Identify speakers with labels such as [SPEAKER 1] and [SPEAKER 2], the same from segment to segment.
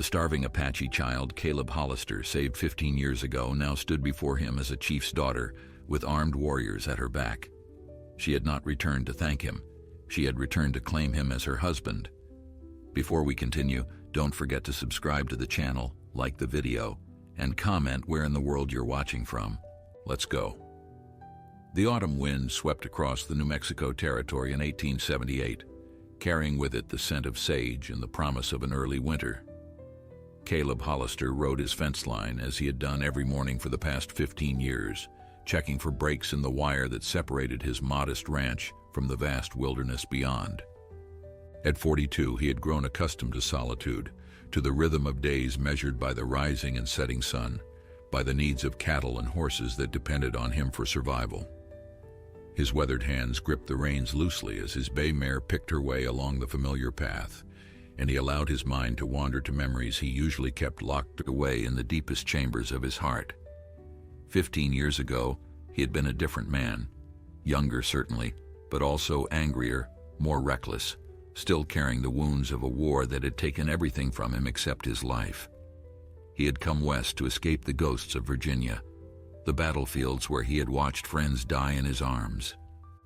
[SPEAKER 1] The starving Apache child Caleb Hollister, saved 15 years ago, now stood before him as a chief's daughter with armed warriors at her back. She had not returned to thank him. She had returned to claim him as her husband. Before we continue, don't forget to subscribe to the channel, like the video, and comment where in the world you're watching from. Let's go. The autumn wind swept across the New Mexico territory in 1878, carrying with it the scent of sage and the promise of an early winter. Caleb Hollister rode his fence line as he had done every morning for the past 15 years, checking for breaks in the wire that separated his modest ranch from the vast wilderness beyond. At 42, he had grown accustomed to solitude, to the rhythm of days measured by the rising and setting sun, by the needs of cattle and horses that depended on him for survival. His weathered hands gripped the reins loosely as his bay mare picked her way along the familiar path, and he allowed his mind to wander to memories he usually kept locked away in the deepest chambers of his heart. 15 years ago, he had been a different man, younger certainly, but also angrier, more reckless, still carrying the wounds of a war that had taken everything from him except his life. He had come west to escape the ghosts of Virginia, the battlefields where he had watched friends die in his arms,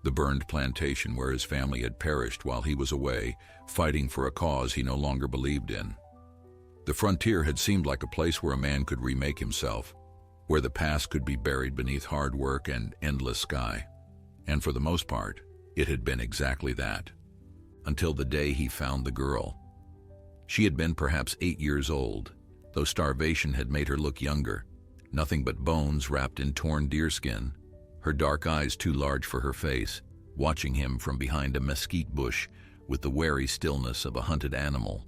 [SPEAKER 1] the burned plantation where his family had perished while he was away, fighting for a cause he no longer believed in. The frontier had seemed like a place where a man could remake himself, where the past could be buried beneath hard work and endless sky. And for the most part, it had been exactly that. Until the day he found the girl. She had been perhaps 8 years old, though starvation had made her look younger, nothing but bones wrapped in torn deerskin, her dark eyes too large for her face, watching him from behind a mesquite bush with the wary stillness of a hunted animal.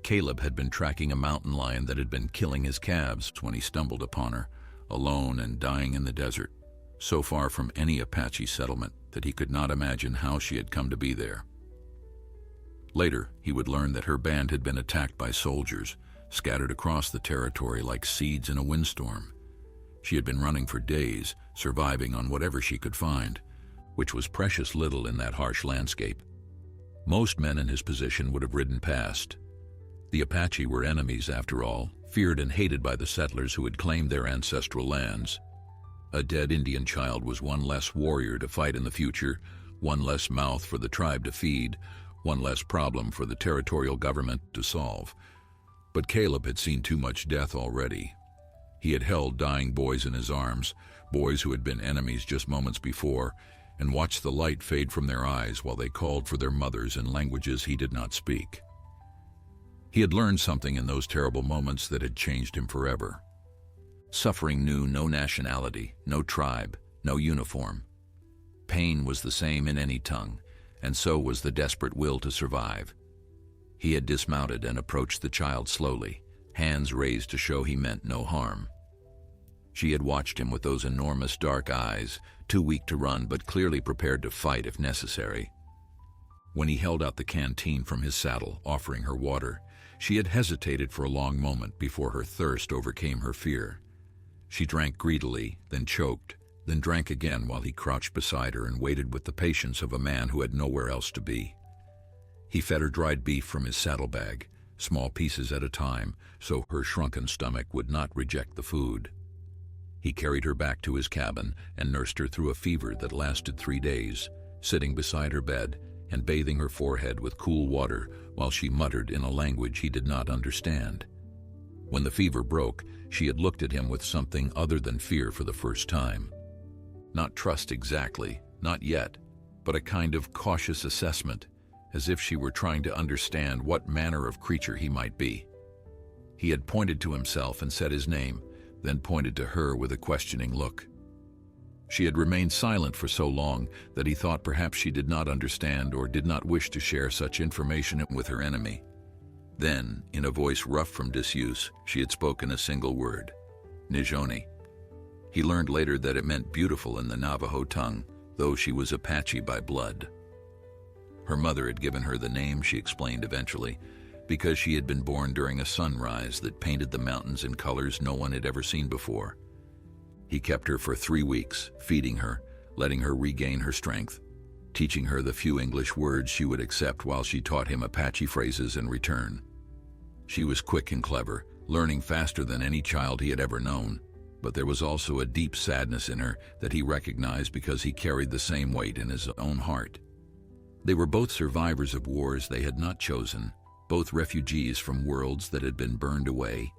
[SPEAKER 1] Caleb had been tracking a mountain lion that had been killing his calves when he stumbled upon her, alone and dying in the desert, so far from any Apache settlement that he could not imagine how she had come to be there. Later, he would learn that her band had been attacked by soldiers, scattered across the territory like seeds in a windstorm. She had been running for days, surviving on whatever she could find, which was precious little in that harsh landscape. Most men in his position would have ridden past. The Apache were enemies, after all, feared and hated by the settlers who had claimed their ancestral lands. A dead Indian child was one less warrior to fight in the future, one less mouth for the tribe to feed, one less problem for the territorial government to solve. But Caleb had seen too much death already. He had held dying boys in his arms, boys who had been enemies just moments before, and watched the light fade from their eyes while they called for their mothers in languages he did not speak. He had learned something in those terrible moments that had changed him forever. Suffering knew no nationality, no tribe, no uniform. Pain was the same in any tongue, and so was the desperate will to survive. He had dismounted and approached the child slowly, hands raised to show he meant no harm. She had watched him with those enormous dark eyes, too weak to run but clearly prepared to fight if necessary. When he held out the canteen from his saddle, offering her water, she had hesitated for a long moment before her thirst overcame her fear. She drank greedily, then choked, then drank again while he crouched beside her and waited with the patience of a man who had nowhere else to be. He fed her dried beef from his saddlebag, small pieces at a time, so her shrunken stomach would not reject the food. He carried her back to his cabin and nursed her through a fever that lasted 3 days, sitting beside her bed and bathing her forehead with cool water while she muttered in a language he did not understand. When the fever broke, she had looked at him with something other than fear for the first time. Not trust exactly, not yet, but a kind of cautious assessment, as if she were trying to understand what manner of creature he might be. He had pointed to himself and said his name, then pointed to her with a questioning look. She had remained silent for so long that he thought perhaps she did not understand or did not wish to share such information with her enemy. Then, in a voice rough from disuse, she had spoken a single word, Nijoni. He learned later that it meant beautiful in the Navajo tongue, though she was Apache by blood. Her mother had given her the name, she explained eventually, because she had been born during a sunrise that painted the mountains in colors no one had ever seen before. He kept her for 3 weeks, feeding her, letting her regain her strength, teaching her the few English words she would accept while she taught him Apache phrases in return. She was quick and clever, learning faster than any child he had ever known, but there was also a deep sadness in her that he recognized because he carried the same weight in his own heart. They were both survivors of wars they had not chosen, both refugees from worlds that had been burned away,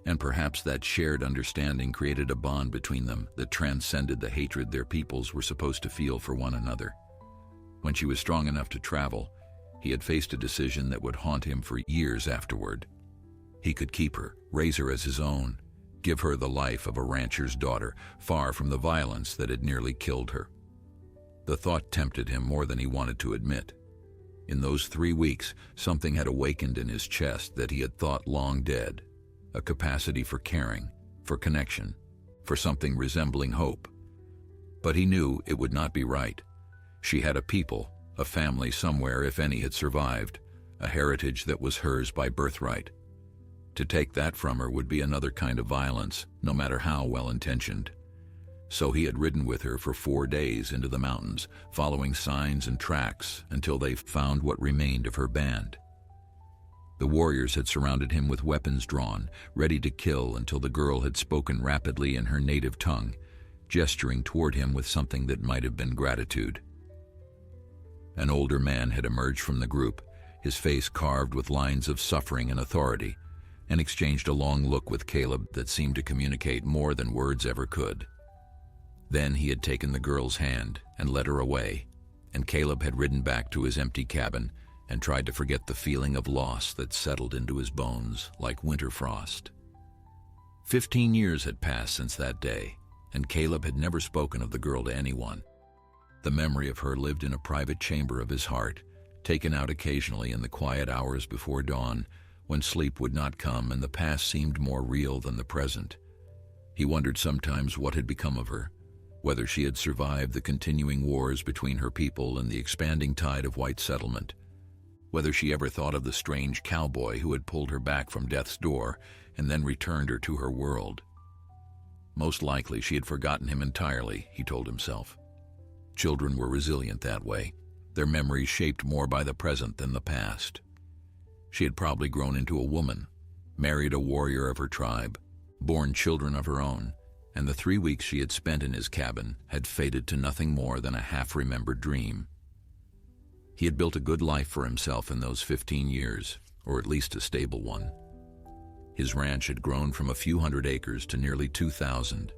[SPEAKER 1] and perhaps that shared understanding created a bond between them that transcended the hatred their peoples were supposed to feel for one another. When she was strong enough to travel, he had faced a decision that would haunt him for years afterward. He could keep her, raise her as his own, give her the life of a rancher's daughter, far from the violence that had nearly killed her. The thought tempted him more than he wanted to admit. In those 3 weeks, something had awakened in his chest that he had thought long dead, a capacity for caring, for connection, for something resembling hope. But he knew it would not be right. She had a people, a family somewhere if any had survived, a heritage that was hers by birthright. To take that from her would be another kind of violence, no matter how well-intentioned. So he had ridden with her for 4 days into the mountains, following signs and tracks until they found what remained of her band. The warriors had surrounded him with weapons drawn, ready to kill until the girl had spoken rapidly in her native tongue, gesturing toward him with something that might have been gratitude. An older man had emerged from the group, his face carved with lines of suffering and authority, and exchanged a long look with Caleb that seemed to communicate more than words ever could. Then he had taken the girl's hand and led her away, and Caleb had ridden back to his empty cabin and tried to forget the feeling of loss that settled into his bones like winter frost. 15 years had passed since that day, and Caleb had never spoken of the girl to anyone. The memory of her lived in a private chamber of his heart, taken out occasionally in the quiet hours before dawn, when sleep would not come and the past seemed more real than the present. He wondered sometimes what had become of her, whether she had survived the continuing wars between her people and the expanding tide of white settlement, whether she ever thought of the strange cowboy who had pulled her back from death's door and then returned her to her world. Most likely she had forgotten him entirely, he told himself. Children were resilient that way, their memories shaped more by the present than the past. She had probably grown into a woman, married a warrior of her tribe, born children of her own, and the 3 weeks she had spent in his cabin had faded to nothing more than a half-remembered dream. He had built a good life for himself in those 15 years, or at least a stable one. His ranch had grown from a few hundred acres to nearly 2,000,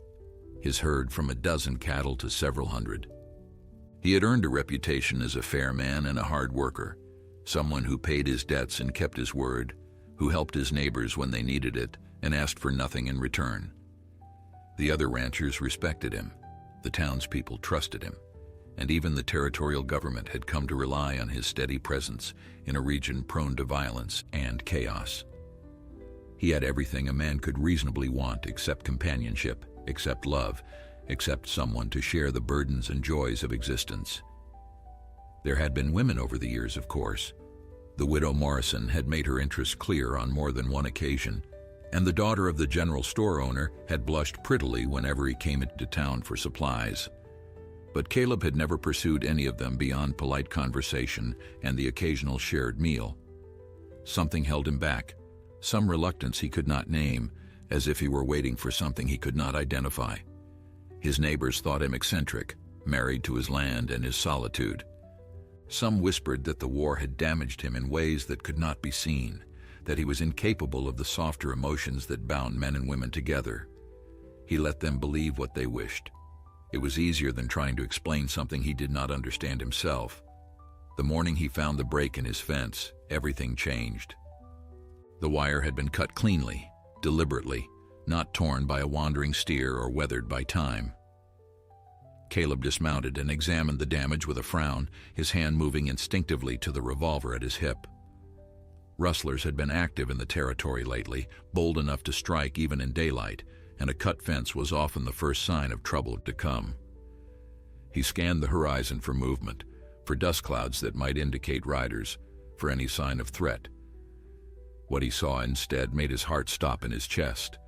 [SPEAKER 1] his herd from a dozen cattle to several hundred. He had earned a reputation as a fair man and a hard worker, someone who paid his debts and kept his word, who helped his neighbors when they needed it and asked for nothing in return. The other ranchers respected him, the townspeople trusted him, and even the territorial government had come to rely on his steady presence in a region prone to violence and chaos. He had everything a man could reasonably want except companionship, except love, except someone to share the burdens and joys of existence. There had been women over the years, of course. The widow Morrison had made her interest clear on more than one occasion, and the daughter of the general store owner had blushed prettily whenever he came into town for supplies. But Caleb had never pursued any of them beyond polite conversation and the occasional shared meal. Something held him back, some reluctance he could not name, as if he were waiting for something he could not identify. His neighbors thought him eccentric, married to his land and his solitude. Some whispered that the war had damaged him in ways that could not be seen, that he was incapable of the softer emotions that bound men and women together. He let them believe what they wished. It was easier than trying to explain something he did not understand himself. The morning he found the break in his fence, everything changed. The wire had been cut cleanly, deliberately, not torn by a wandering steer or weathered by time. Caleb dismounted and examined the damage with a frown, his hand moving instinctively to the revolver at his hip. Rustlers had been active in the territory lately, bold enough to strike even in daylight, and a cut fence was often the first sign of trouble to come. He scanned the horizon for movement, for dust clouds that might indicate riders, for any sign of threat. What he saw instead made his heart stop in his chest.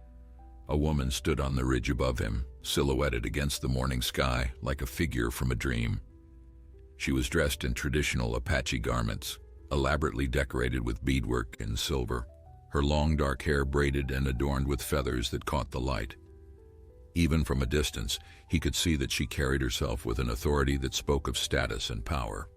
[SPEAKER 1] A woman stood on the ridge above him, silhouetted against the morning sky like a figure from a dream. She was dressed in traditional Apache garments, elaborately decorated with beadwork and silver. her long dark hair braided and adorned with feathers that caught the light. Even from a distance, he could see that she carried herself with an authority that spoke of status and power.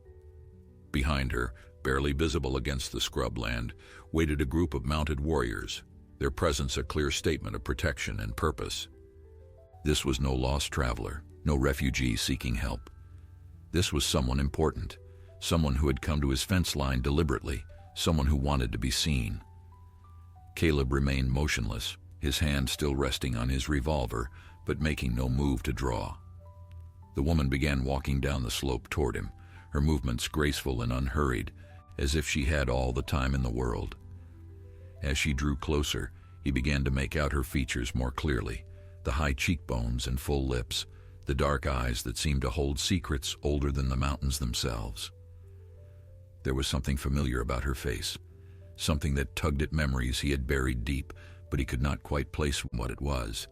[SPEAKER 1] Behind her, barely visible against the scrubland, waited a group of mounted warriors, their presence a clear statement of protection and purpose. This was no lost traveler, no refugee seeking help. This was someone important, someone who had come to his fence line deliberately, someone who wanted to be seen. Caleb remained motionless, his hand still resting on his revolver, but making no move to draw. The woman began walking down the slope toward him, her movements graceful and unhurried, as if she had all the time in the world. As she drew closer, he began to make out her features more clearly, the high cheekbones and full lips, the dark eyes that seemed to hold secrets older than the mountains themselves. There was something familiar about her face, something that tugged at memories he had buried deep, but he could not quite place what it was.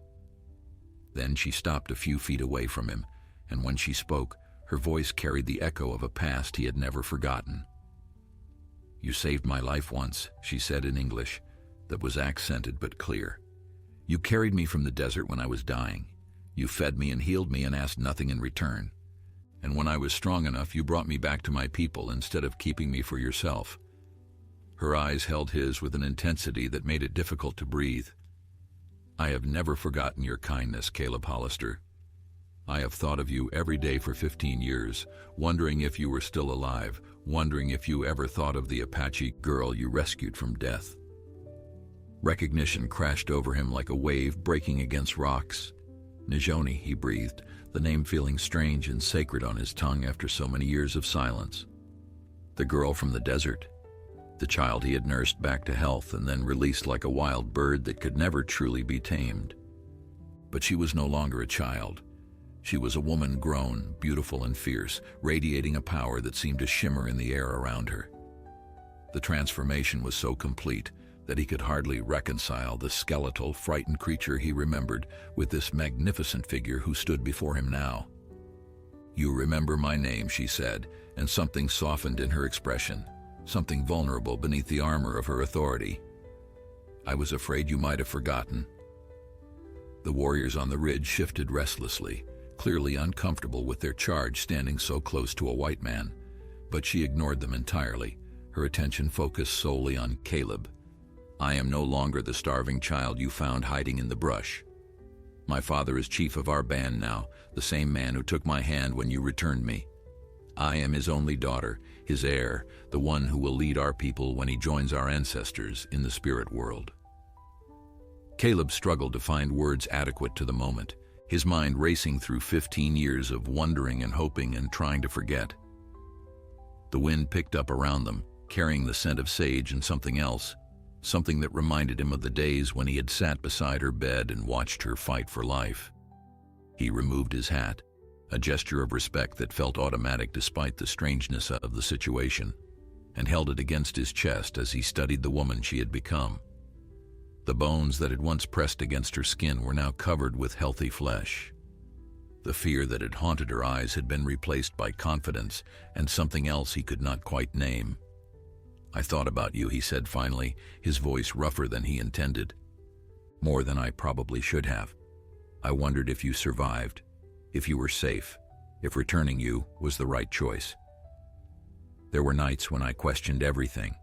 [SPEAKER 1] Then she stopped a few feet away from him, and when she spoke, her voice carried the echo of a past he had never forgotten. "You saved my life once," she said in English, that was accented but clear. "You carried me from the desert when I was dying. You fed me and healed me and asked nothing in return. And when I was strong enough, you brought me back to my people instead of keeping me for yourself." Her eyes held his with an intensity that made it difficult to breathe. "I have never forgotten your kindness, Caleb Hollister. I have thought of you every day for 15 years, wondering if you were still alive, wondering if you ever thought of the Apache girl you rescued from death." Recognition crashed over him like a wave breaking against rocks. "Najoni," he breathed, the name feeling strange and sacred on his tongue after so many years of silence. The girl from the desert. The child he had nursed back to health and then released like a wild bird that could never truly be tamed. But she was no longer a child. She was a woman grown, beautiful and fierce, radiating a power that seemed to shimmer in the air around her. The transformation was so complete that he could hardly reconcile the skeletal, frightened creature he remembered with this magnificent figure who stood before him now. "You remember my name," she said, and something softened in her expression, something vulnerable beneath the armor of her authority. "I was afraid you might have forgotten." The warriors on the ridge shifted restlessly, clearly uncomfortable with their charge standing so close to a white man, but she ignored them entirely, her attention focused solely on Caleb. "I am no longer the starving child you found hiding in the brush. My father is chief of our band now, the same man who took my hand when you returned me. I am his only daughter, his heir, the one who will lead our people when he joins our ancestors in the spirit world." Caleb struggled to find words adequate to the moment, his mind racing through 15 years of wondering and hoping and trying to forget. The wind picked up around them, carrying the scent of sage and something else, something that reminded him of the days when he had sat beside her bed and watched her fight for life. He removed his hat, a gesture of respect that felt automatic despite the strangeness of the situation, and held it against his chest as he studied the woman she had become. The bones that had once pressed against her skin were now covered with healthy flesh. The fear that had haunted her eyes had been replaced by confidence and something else he could not quite name. "I thought about you," he said finally, his voice rougher than he intended. "More than I probably should have. I wondered if you survived, if you were safe, if returning you was the right choice. There were nights when I questioned everything,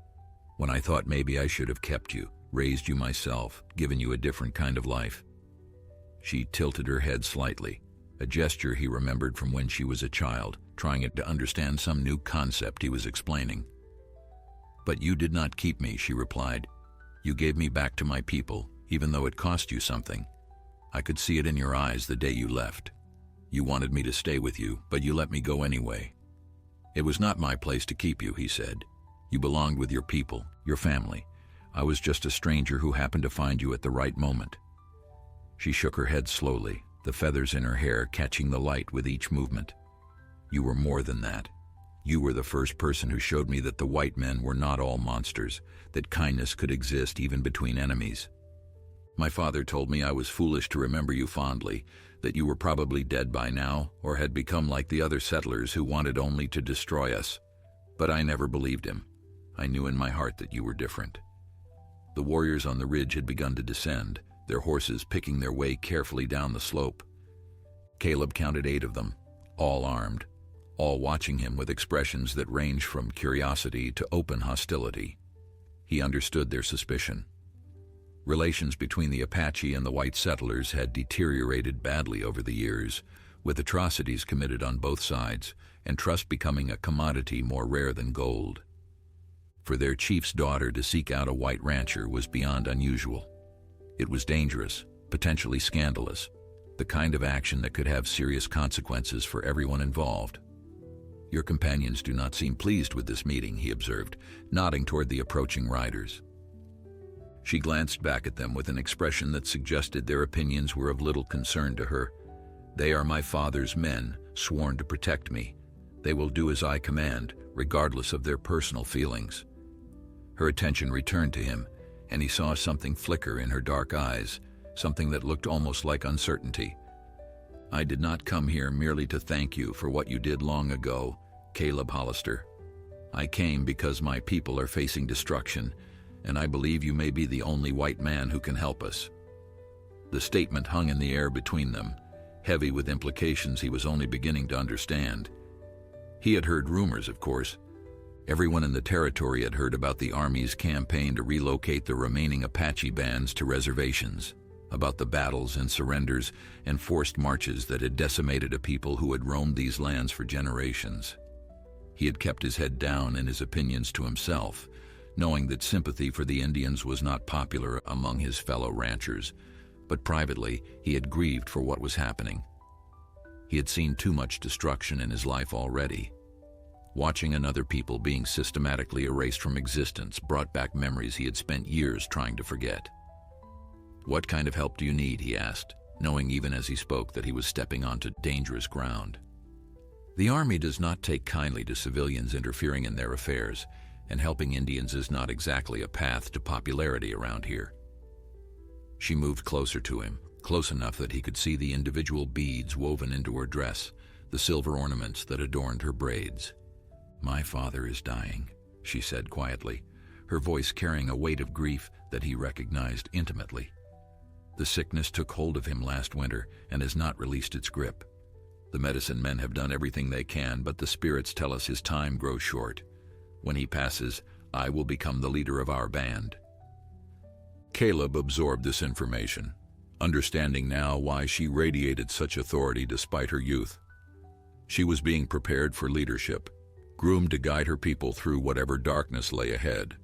[SPEAKER 1] when I thought maybe I should have kept you, raised you myself, given you a different kind of life." She tilted her head slightly, a gesture he remembered from when she was a child, trying to understand some new concept he was explaining. "But you did not keep me," she replied. "You gave me back to my people, even though it cost you something. I could see it in your eyes the day you left. You wanted me to stay with you, but you let me go anyway." "It was not my place to keep you," he said. "You belonged with your people, your family. I was just a stranger who happened to find you at the right moment." She shook her head slowly, the feathers in her hair catching the light with each movement. "You were more than that. You were the first person who showed me that the white men were not all monsters, that kindness could exist even between enemies. My father told me I was foolish to remember you fondly, that you were probably dead by now, or had become like the other settlers who wanted only to destroy us. But I never believed him. I knew in my heart that you were different." The warriors on the ridge had begun to descend, their horses picking their way carefully down the slope. Caleb counted 8 of them, all armed, all watching him with expressions that ranged from curiosity to open hostility. He understood their suspicion. Relations between the Apache and the white settlers had deteriorated badly over the years, with atrocities committed on both sides, and trust becoming a commodity more rare than gold. For their chief's daughter to seek out a white rancher was beyond unusual. It was dangerous, potentially scandalous, the kind of action that could have serious consequences for everyone involved. "Your companions do not seem pleased with this meeting," he observed, nodding toward the approaching riders. She glanced back at them with an expression that suggested their opinions were of little concern to her. "They are my father's men, sworn to protect me. They will do as I command, regardless of their personal feelings." Her attention returned to him, and he saw something flicker in her dark eyes, something that looked almost like uncertainty. "I did not come here merely to thank you for what you did long ago, Caleb Hollister. I came because my people are facing destruction, and I believe you may be the only white man who can help us." The statement hung in the air between them, heavy with implications he was only beginning to understand. He had heard rumors, of course. Everyone in the territory had heard about the Army's campaign to relocate the remaining Apache bands to reservations, about the battles and surrenders and forced marches that had decimated a people who had roamed these lands for generations. He had kept his head down and his opinions to himself, knowing that sympathy for the Indians was not popular among his fellow ranchers, but privately he had grieved for what was happening. He had seen too much destruction in his life already. Watching another people being systematically erased from existence brought back memories he had spent years trying to forget. "What kind of help do you need?" he asked, knowing even as he spoke that he was stepping onto dangerous ground. "The Army does not take kindly to civilians interfering in their affairs, and helping Indians is not exactly a path to popularity around here." She moved closer to him, close enough that he could see the individual beads woven into her dress, the silver ornaments that adorned her braids. "My father is dying," she said quietly, her voice carrying a weight of grief that he recognized intimately. "The sickness took hold of him last winter and has not released its grip. The medicine men have done everything they can, but the spirits tell us his time grows short. When he passes, I will become the leader of our band." Caleb absorbed this information, understanding now why she radiated such authority despite her youth. She was being prepared for leadership, groomed to guide her people through whatever darkness lay ahead.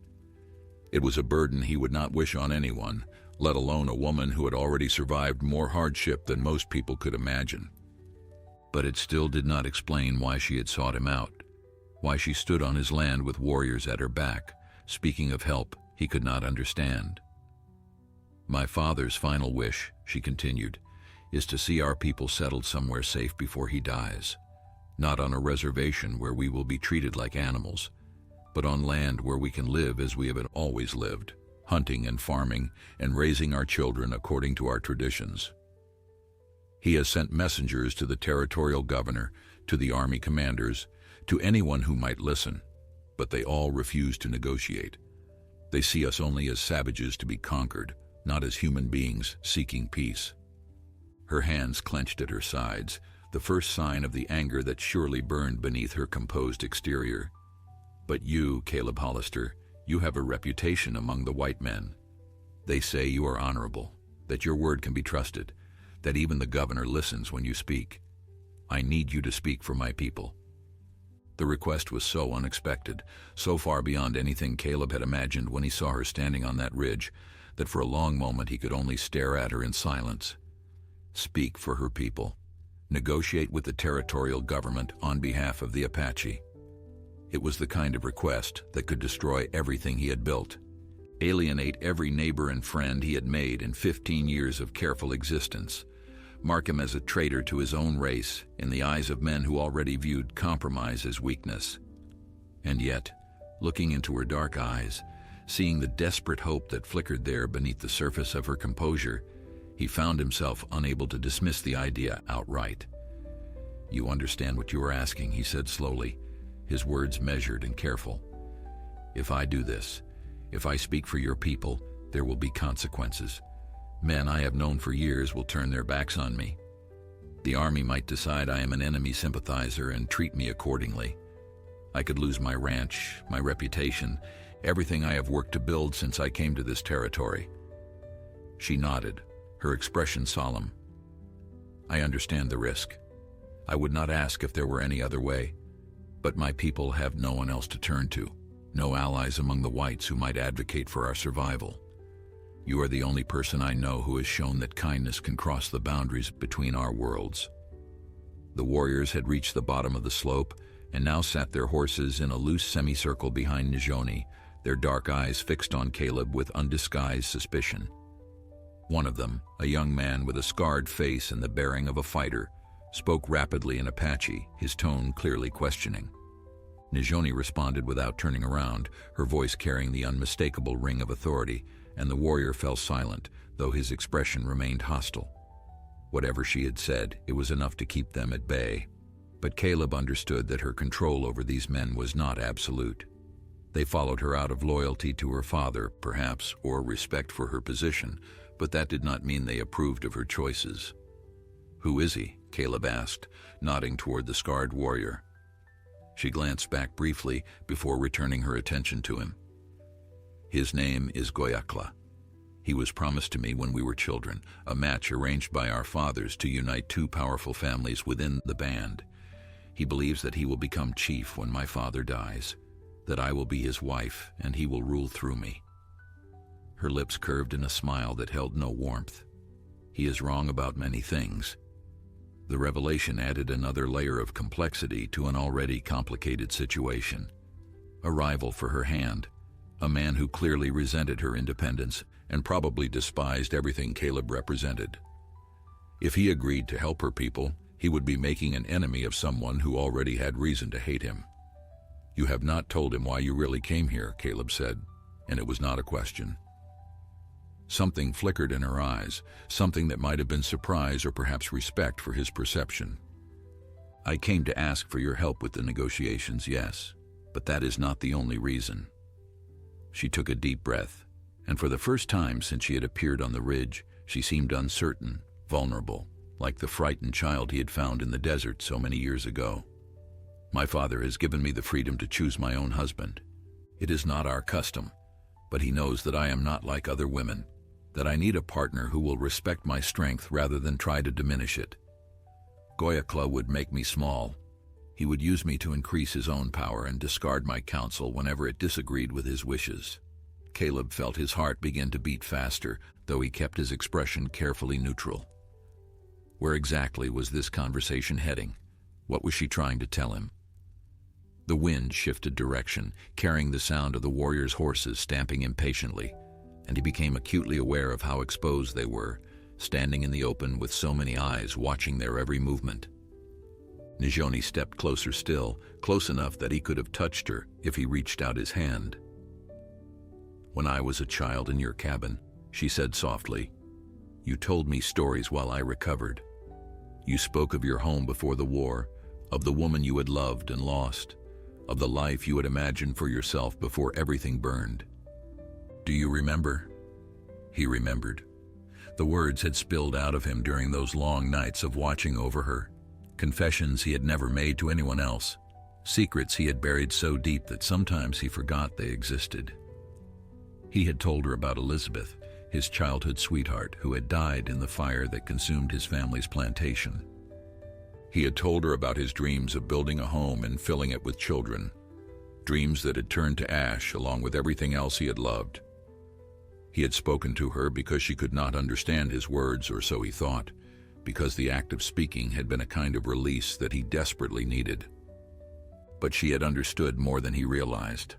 [SPEAKER 1] It was a burden he would not wish on anyone, let alone a woman who had already survived more hardship than most people could imagine. But it still did not explain why she had sought him out, why she stood on his land with warriors at her back, speaking of help he could not understand. "My father's final wish," she continued, "is to see our people settled somewhere safe before he dies. Not on a reservation where we will be treated like animals, but on land where we can live as we have always lived, hunting and farming and raising our children according to our traditions." He has sent messengers to the territorial governor, to the army commanders, to anyone who might listen, but they all refuse to negotiate. They see us only as savages to be conquered, not as human beings seeking peace. Her hands clenched at her sides, the first sign of the anger that surely burned beneath her composed exterior. "But you, Caleb Hollister, you have a reputation among the white men. They say you are honorable, that your word can be trusted, that even the governor listens when you speak. I need you to speak for my people." The request was so unexpected, so far beyond anything Caleb had imagined when he saw her standing on that ridge, that for a long moment he could only stare at her in silence. Speak for her people. Negotiate with the territorial government on behalf of the Apache. It was the kind of request that could destroy everything he had built, alienate every neighbor and friend he had made in 15 years of careful existence, mark him as a traitor to his own race in the eyes of men who already viewed compromise as weakness. And yet, looking into her dark eyes, seeing the desperate hope that flickered there beneath the surface of her composure, he found himself unable to dismiss the idea outright. "You understand what you are asking," he said slowly, his words measured and careful. "If I do this, if I speak for your people, there will be consequences. Men I have known for years will turn their backs on me. The army might decide I am an enemy sympathizer and treat me accordingly. I could lose my ranch, my reputation, everything I have worked to build since I came to this territory." She nodded, her expression solemn. "I understand the risk. I would not ask if there were any other way, but my people have no one else to turn to, no allies among the whites who might advocate for our survival. You are the only person I know who has shown that kindness can cross the boundaries between our worlds." The warriors had reached the bottom of the slope and now sat their horses in a loose semicircle behind Nijoni, their dark eyes fixed on Caleb with undisguised suspicion. One of them, a young man with a scarred face and the bearing of a fighter, spoke rapidly in Apache, his tone clearly questioning. Nijoni responded without turning around, her voice carrying the unmistakable ring of authority, and the warrior fell silent, though his expression remained hostile. Whatever she had said, it was enough to keep them at bay. But Caleb understood that her control over these men was not absolute. They followed her out of loyalty to her father, perhaps, or respect for her position, but that did not mean they approved of her choices. "Who is he?" Caleb asked, nodding toward the scarred warrior. She glanced back briefly before returning her attention to him. "His name is Goyakla. He was promised to me when we were children, a match arranged by our fathers to unite two powerful families within the band. He believes that he will become chief when my father dies, that I will be his wife and he will rule through me." Her lips curved in a smile that held no warmth. "He is wrong about many things." The revelation added another layer of complexity to an already complicated situation. A rival for her hand, a man who clearly resented her independence and probably despised everything Caleb represented. If he agreed to help her people, he would be making an enemy of someone who already had reason to hate him. "You have not told him why you really came here," Caleb said, and it was not a question. Something flickered in her eyes, something that might have been surprise or perhaps respect for his perception. "I came to ask for your help with the negotiations, yes, but that is not the only reason." She took a deep breath, and for the first time since she had appeared on the ridge, she seemed uncertain, vulnerable, like the frightened child he had found in the desert so many years ago. "My father has given me the freedom to choose my own husband. It is not our custom, but he knows that I am not like other women, that I need a partner who will respect my strength rather than try to diminish it. Goyakla would make me small. He would use me to increase his own power and discard my counsel whenever it disagreed with his wishes." Caleb felt his heart begin to beat faster, though he kept his expression carefully neutral. Where exactly was this conversation heading? What was she trying to tell him? The wind shifted direction, carrying the sound of the warriors' horses stamping impatiently, and he became acutely aware of how exposed they were, standing in the open with so many eyes watching their every movement. Nijoni stepped closer still, close enough that he could have touched her if he reached out his hand. "When I was a child in your cabin," she said softly, "you told me stories while I recovered. You spoke of your home before the war, of the woman you had loved and lost, of the life you had imagined for yourself before everything burned. Do you remember?" He remembered. The words had spilled out of him during those long nights of watching over her, confessions he had never made to anyone else, secrets he had buried so deep that sometimes he forgot they existed. He had told her about Elizabeth, his childhood sweetheart, who had died in the fire that consumed his family's plantation. He had told her about his dreams of building a home and filling it with children, dreams that had turned to ash along with everything else he had loved. He had spoken to her because she could not understand his words, or so he thought, because the act of speaking had been a kind of release that he desperately needed. But she had understood more than he realized.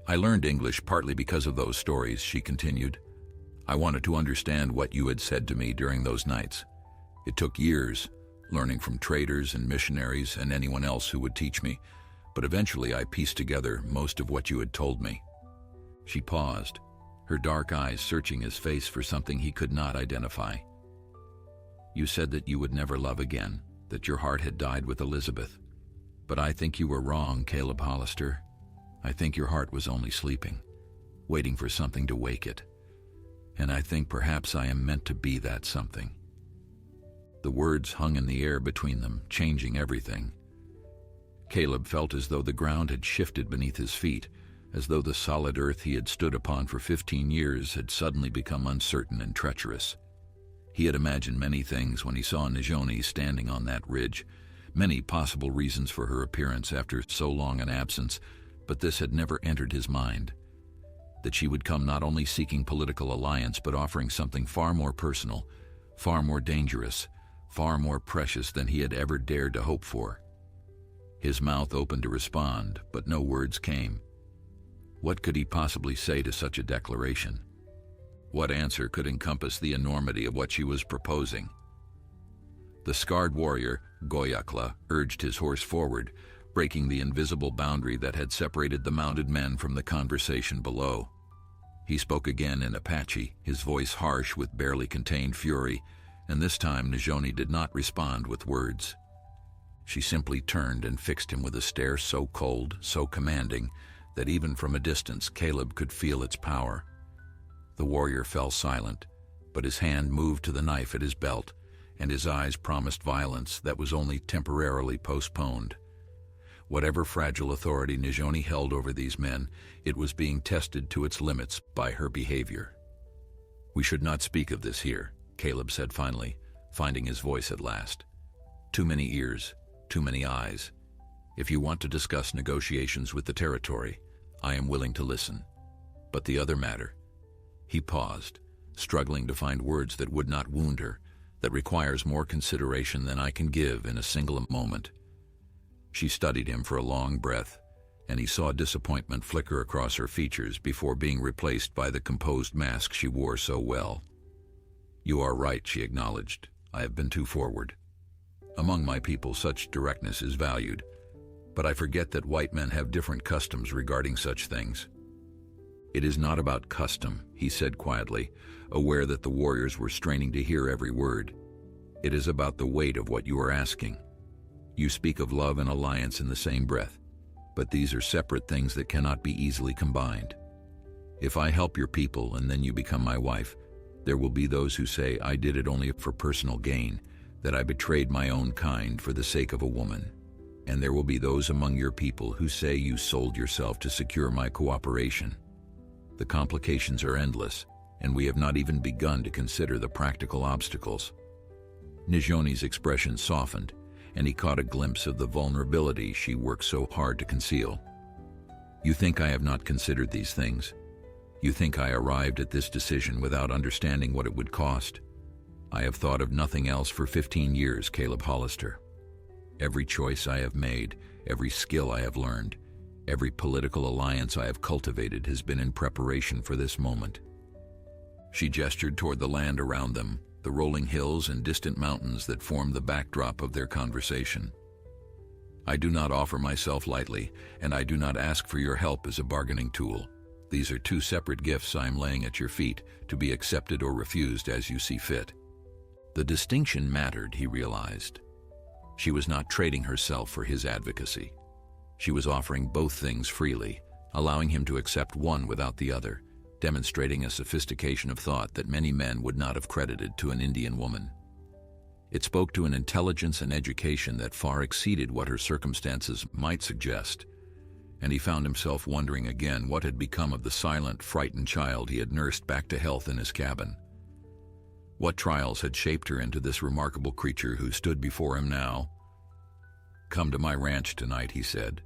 [SPEAKER 1] "I learned English partly because of those stories," she continued. "I wanted to understand what you had said to me during those nights. It took years, learning from traders and missionaries and anyone else who would teach me, but eventually I pieced together most of what you had told me." She paused, her dark eyes searching his face for something he could not identify. "You said that you would never love again, that your heart had died with Elizabeth. But I think you were wrong, Caleb Hollister. I think your heart was only sleeping." waiting for something to wake it. And I think perhaps I am meant to be that something. The words hung in the air between them, changing everything. Caleb felt as though the ground had shifted beneath his feet, as though the solid earth he had stood upon for 15 years had suddenly become uncertain and treacherous. He had imagined many things when he saw Najoni standing on that ridge, many possible reasons for her appearance after so long an absence, but this had never entered his mind. That she would come not only seeking political alliance but offering something far more personal, far more dangerous, far more precious than he had ever dared to hope for. His mouth opened to respond, but no words came. What could he possibly say to such a declaration? What answer could encompass the enormity of what she was proposing? The scarred warrior, Goyakla, urged his horse forward, breaking the invisible boundary that had separated the mounted men from the conversation below. He spoke again in Apache, his voice harsh with barely contained fury, and this time Najoni did not respond with words. She simply turned and fixed him with a stare so cold, so commanding, that even from a distance Caleb could feel its power. The warrior fell silent, but his hand moved to the knife at his belt, and his eyes promised violence that was only temporarily postponed. Whatever fragile authority Najoni held over these men, it was being tested to its limits by her behavior. "We should not speak of this here," Caleb said finally, finding his voice at last. "Too many ears, too many eyes. If you want to discuss negotiations with the territory, I am willing to listen. But the other matter—" He paused, struggling to find words that would not wound her, that requires more consideration than I can give in a single moment. She studied him for a long breath, and he saw disappointment flicker across her features before being replaced by the composed mask she wore so well. "You are right," she acknowledged. "I have been too forward. Among my people such directness is valued, but I forget that white men have different customs regarding such things." "It is not about custom," he said quietly, aware that the warriors were straining to hear every word. "It is about the weight of what you are asking. You speak of love and alliance in the same breath, but these are separate things that cannot be easily combined. If I help your people and then you become my wife, there will be those who say I did it only for personal gain, that I betrayed my own kind for the sake of a woman. And there will be those among your people who say you sold yourself to secure my cooperation. The complications are endless, and we have not even begun to consider the practical obstacles." Najoni's expression softened, and he caught a glimpse of the vulnerability she worked so hard to conceal. "You think I have not considered these things? You think I arrived at this decision without understanding what it would cost? I have thought of nothing else for 15 years, Caleb Hollister. Every choice I have made, every skill I have learned, every political alliance I have cultivated has been in preparation for this moment." She gestured toward the land around them, the rolling hills and distant mountains that formed the backdrop of their conversation. "I do not offer myself lightly, and I do not ask for your help as a bargaining tool. These are two separate gifts I am laying at your feet, to be accepted or refused as you see fit." The distinction mattered, he realized. She was not trading herself for his advocacy. She was offering both things freely, allowing him to accept one without the other, demonstrating a sophistication of thought that many men would not have credited to an Indian woman. It spoke to an intelligence and education that far exceeded what her circumstances might suggest, and he found himself wondering again what had become of the silent, frightened child he had nursed back to health in his cabin. What trials had shaped her into this remarkable creature who stood before him now? "Come to my ranch tonight," he said,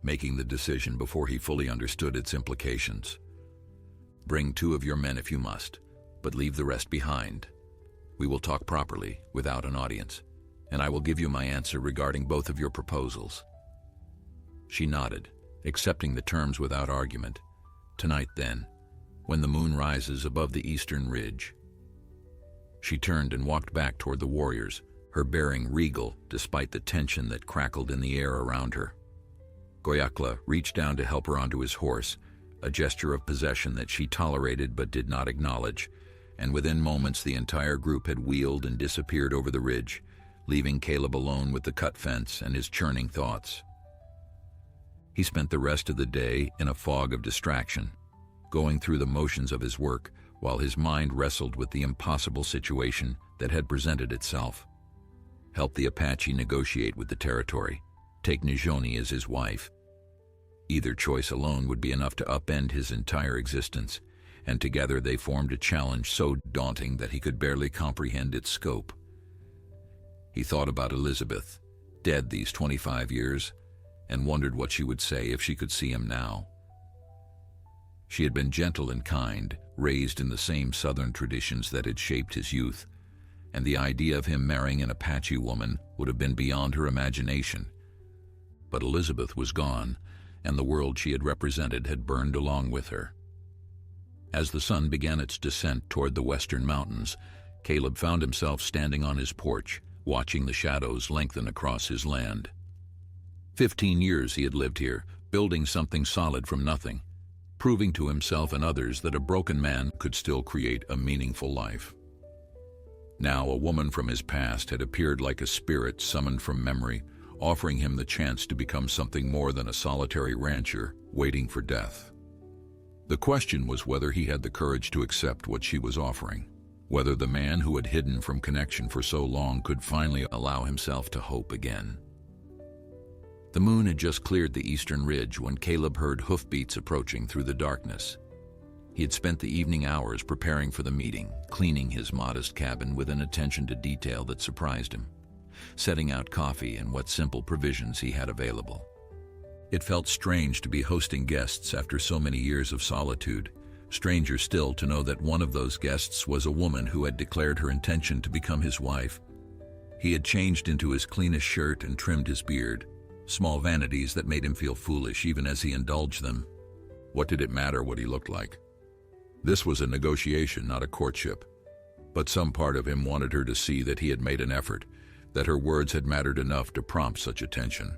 [SPEAKER 1] making the decision before he fully understood its implications. "Bring 2 of your men if you must, but leave the rest behind. We will talk properly, without an audience, and I will give you my answer regarding both of your proposals." She nodded, accepting the terms without argument. "Tonight, then, when the moon rises above the eastern ridge." She turned and walked back toward the warriors, her bearing regal despite the tension that crackled in the air around her. Goyakla reached down to help her onto his horse, a gesture of possession that she tolerated but did not acknowledge, and within moments the entire group had wheeled and disappeared over the ridge, leaving Caleb alone with the cut fence and his churning thoughts. He spent the rest of the day in a fog of distraction. going through the motions of his work while his mind wrestled with the impossible situation that had presented itself. Help the Apache negotiate with the territory, take Nijoni as his wife. Either choice alone would be enough to upend his entire existence, and together they formed a challenge so daunting that he could barely comprehend its scope. He thought about Elizabeth, dead these 25 years, and wondered what she would say if she could see him now. She had been gentle and kind, raised in the same Southern traditions that had shaped his youth, and the idea of him marrying an Apache woman would have been beyond her imagination. But Elizabeth was gone, and the world she had represented had burned along with her. As the sun began its descent toward the western mountains, Caleb found himself standing on his porch, watching the shadows lengthen across his land. 15 years he had lived here, building something solid from nothing, proving to himself and others that a broken man could still create a meaningful life. Now a woman from his past had appeared like a spirit summoned from memory, offering him the chance to become something more than a solitary rancher waiting for death. The question was whether he had the courage to accept what she was offering, whether the man who had hidden from connection for so long could finally allow himself to hope again. The moon had just cleared the eastern ridge when Caleb heard hoofbeats approaching through the darkness. He had spent the evening hours preparing for the meeting, cleaning his modest cabin with an attention to detail that surprised him, setting out coffee and what simple provisions he had available. It felt strange to be hosting guests after so many years of solitude, stranger still to know that one of those guests was a woman who had declared her intention to become his wife. He had changed into his cleanest shirt and trimmed his beard, small vanities that made him feel foolish even as he indulged them. What did it matter what he looked like? This was a negotiation, not a courtship. But some part of him wanted her to see that he had made an effort, that her words had mattered enough to prompt such attention.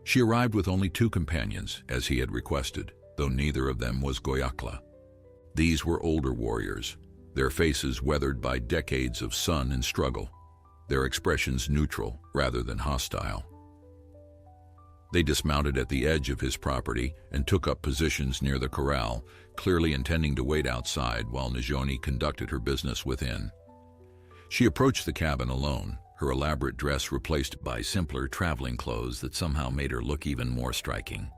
[SPEAKER 1] She arrived with only 2 companions, as he had requested, though neither of them was Goyakla. These were older warriors, their faces weathered by decades of sun and struggle, their expressions neutral rather than hostile. They dismounted at the edge of his property and took up positions near the corral, clearly intending to wait outside while Nijoni conducted her business within. She approached the cabin alone, her elaborate dress replaced by simpler traveling clothes that somehow made her look even more striking.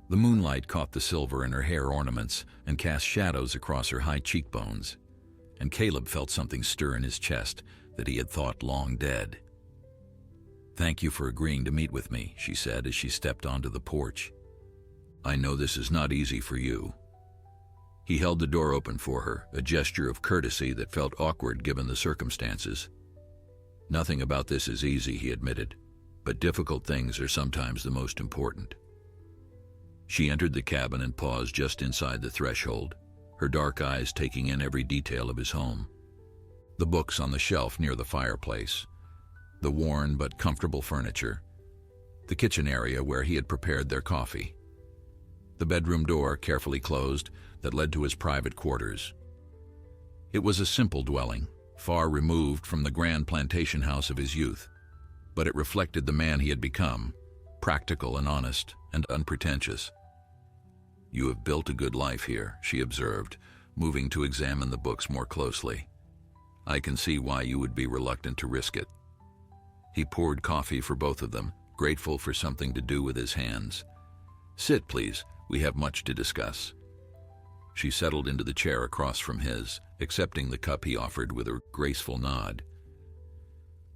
[SPEAKER 1] The moonlight caught the silver in her hair ornaments and cast shadows across her high cheekbones, and Caleb felt something stir in his chest that he had thought long dead. "Thank you for agreeing to meet with me," she said as she stepped onto the porch. "I know this is not easy for you." He held the door open for her, a gesture of courtesy that felt awkward given the circumstances. "Nothing about this is easy," he admitted, "but difficult things are sometimes the most important." She entered the cabin and paused just inside the threshold, her dark eyes taking in every detail of his home. The books on the shelf near the fireplace, the worn but comfortable furniture, the kitchen area where he had prepared their coffee, the bedroom door carefully closed that led to his private quarters. It was a simple dwelling, far removed from the grand plantation house of his youth, but it reflected the man he had become, practical and honest and unpretentious. "You have built a good life here," she observed, moving to examine the books more closely. "I can see why you would be reluctant to risk it." He poured coffee for both of them, grateful for something to do with his hands. "Sit, please. We have much to discuss." She settled into the chair across from his, accepting the cup he offered with a graceful nod.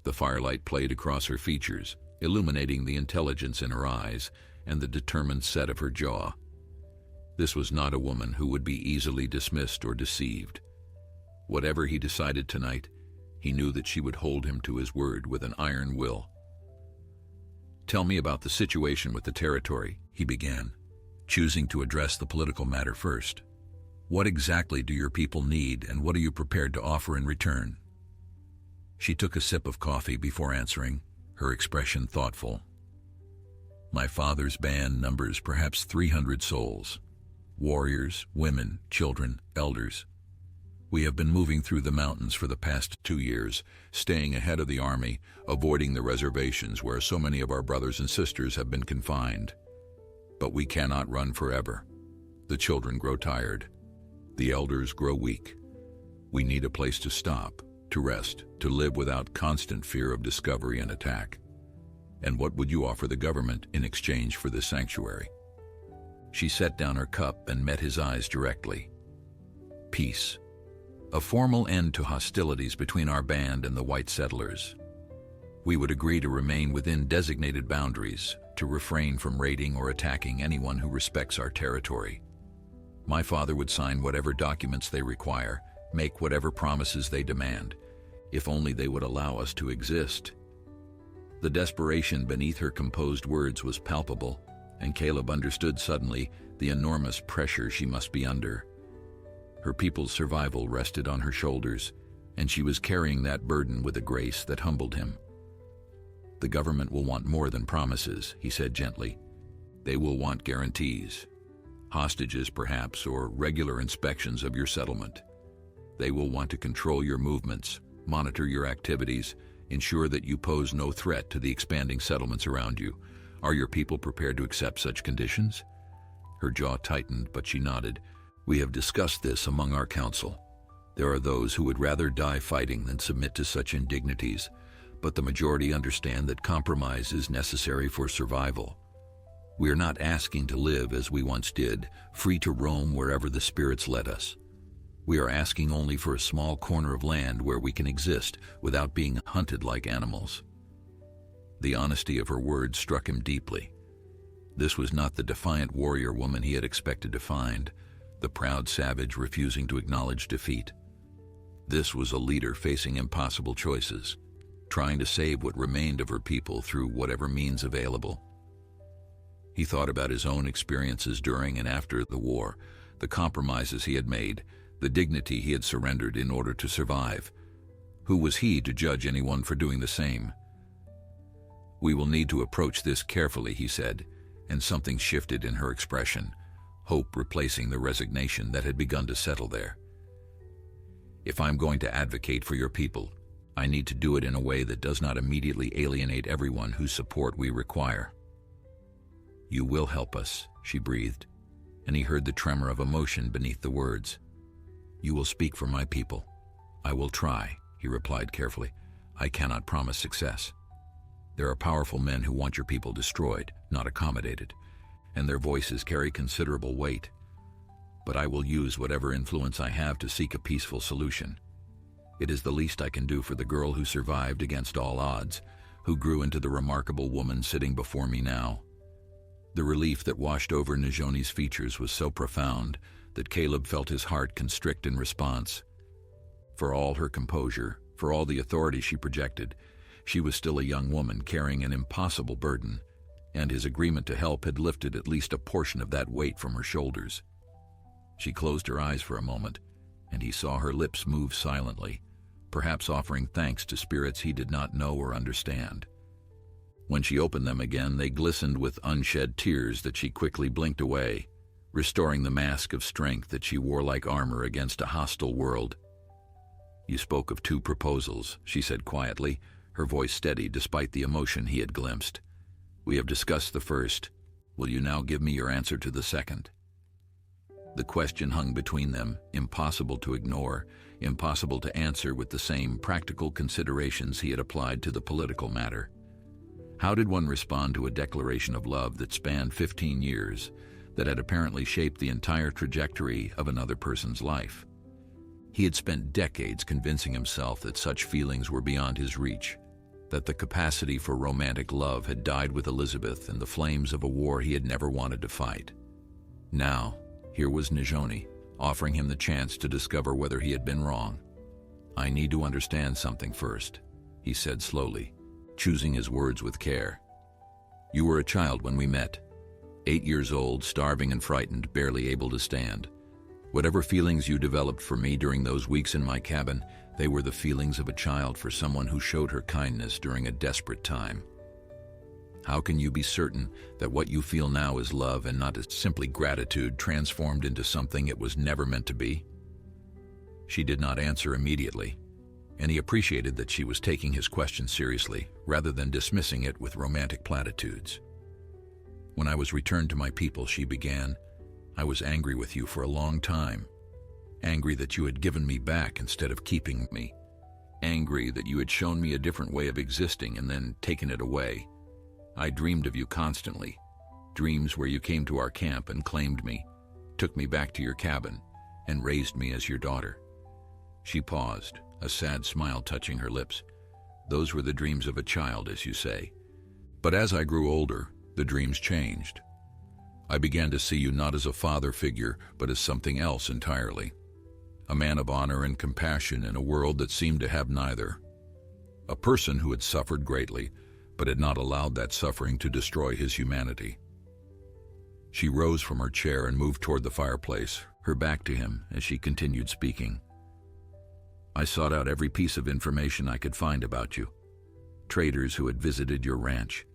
[SPEAKER 1] The firelight played across her features, illuminating the intelligence in her eyes and the determined set of her jaw. This was not a woman who would be easily dismissed or deceived. Whatever he decided tonight, he knew that she would hold him to his word with an iron will. "Tell me about the situation with the territory," he began, choosing to address the political matter first. "What exactly do your people need, and what are you prepared to offer in return?" She took a sip of coffee before answering, her expression thoughtful. "My father's band numbers perhaps 300 souls. Warriors, women, children, elders. We have been moving through the mountains for the past 2 years, staying ahead of the army, avoiding the reservations where so many of our brothers and sisters have been confined. But we cannot run forever. The children grow tired. The elders grow weak. We need a place to stop, to rest, to live without constant fear of discovery and attack. And what would you offer the government in exchange for this sanctuary? She set down her cup and met his eyes directly. Peace. A formal end to hostilities between our band and the white settlers. We would agree to remain within designated boundaries, to refrain from raiding or attacking anyone who respects our territory. My father would sign whatever documents they require, make whatever promises they demand, if only they would allow us to exist. The desperation beneath her composed words was palpable, and Caleb understood suddenly the enormous pressure she must be under. Her people's survival rested on her shoulders, and she was carrying that burden with a grace that humbled him. The government will want more than promises, he said gently. They will want guarantees. Hostages, perhaps, or regular inspections of your settlement. They will want to control your movements, monitor your activities, ensure that you pose no threat to the expanding settlements around you. Are your people prepared to accept such conditions? Her jaw tightened, but she nodded. We have discussed this among our council. There are those who would rather die fighting than submit to such indignities, but the majority understand that compromise is necessary for survival. We are not asking to live as we once did, free to roam wherever the spirits led us. We are asking only for a small corner of land where we can exist without being hunted like animals. The honesty of her words struck him deeply. This was not the defiant warrior woman he had expected to find, the proud savage refusing to acknowledge defeat. This was a leader facing impossible choices, trying to save what remained of her people through whatever means available. He thought about his own experiences during and after the war, the compromises he had made, the dignity he had surrendered in order to survive. Who was he to judge anyone for doing the same? We will need to approach this carefully, he said, and something shifted in her expression, hope replacing the resignation that had begun to settle there. If I'm going to advocate for your people, I need to do it in a way that does not immediately alienate everyone whose support we require. You will help us, she breathed, and he heard the tremor of emotion beneath the words. You will speak for my people. I will try, he replied carefully. I cannot promise success. There are powerful men who want your people destroyed, not accommodated, and their voices carry considerable weight. But I will use whatever influence I have to seek a peaceful solution. It is the least I can do for the girl who survived against all odds, who grew into the remarkable woman sitting before me now. The relief that washed over Najoni's features was so profound that Caleb felt his heart constrict in response. For all her composure, for all the authority she projected, she was still a young woman carrying an impossible burden, and his agreement to help had lifted at least a portion of that weight from her shoulders. She closed her eyes for a moment, and he saw her lips move silently, perhaps offering thanks to spirits he did not know or understand. When she opened them again, they glistened with unshed tears that she quickly blinked away, restoring the mask of strength that she wore like armor against a hostile world. You spoke of 2 proposals, she said quietly, her voice steady despite the emotion he had glimpsed. We have discussed the first. Will you now give me your answer to the second? The question hung between them, impossible to ignore, impossible to answer with the same practical considerations he had applied to the political matter. How did one respond to a declaration of love that spanned 15 years, that had apparently shaped the entire trajectory of another person's life? He had spent decades convincing himself that such feelings were beyond his reach, that the capacity for romantic love had died with Elizabeth in the flames of a war he had never wanted to fight. Now, here was Najoni, offering him the chance to discover whether he had been wrong. I need to understand something first, he said slowly, choosing his words with care. You were a child when we met, 8 years old, starving and frightened, barely able to stand. Whatever feelings you developed for me during those weeks in my cabin, they were the feelings of a child for someone who showed her kindness during a desperate time. How can you be certain that what you feel now is love and not simply gratitude transformed into something it was never meant to be? She did not answer immediately, and he appreciated that she was taking his question seriously rather than dismissing it with romantic platitudes. When I was returned to my people, she began, I was angry with you for a long time. Angry that you had given me back instead of keeping me. Angry that you had shown me a different way of existing and then taken it away. I dreamed of you constantly. Dreams where you came to our camp and claimed me, took me back to your cabin, and raised me as your daughter. She paused, a sad smile touching her lips. Those were the dreams of a child, as you say. But as I grew older, the dreams changed. I began to see you not as a father figure, but as something else entirely. A man of honor and compassion in a world that seemed to have neither. A person who had suffered greatly, but had not allowed that suffering to destroy his humanity. She rose from her chair and moved toward the fireplace, her back to him as she continued speaking. I sought out every piece of information I could find about you. Traders who had visited your ranch,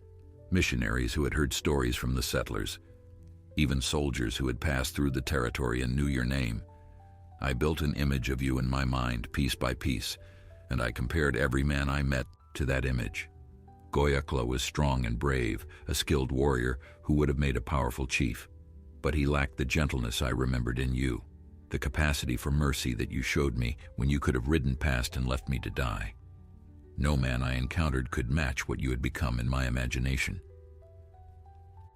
[SPEAKER 1] missionaries who had heard stories from the settlers, even soldiers who had passed through the territory and knew your name. I built an image of you in my mind, piece by piece, and I compared every man I met to that image. Goyakla was strong and brave, a skilled warrior who would have made a powerful chief. But he lacked the gentleness I remembered in you, the capacity for mercy that you showed me when you could have ridden past and left me to die. No man I encountered could match what you had become in my imagination.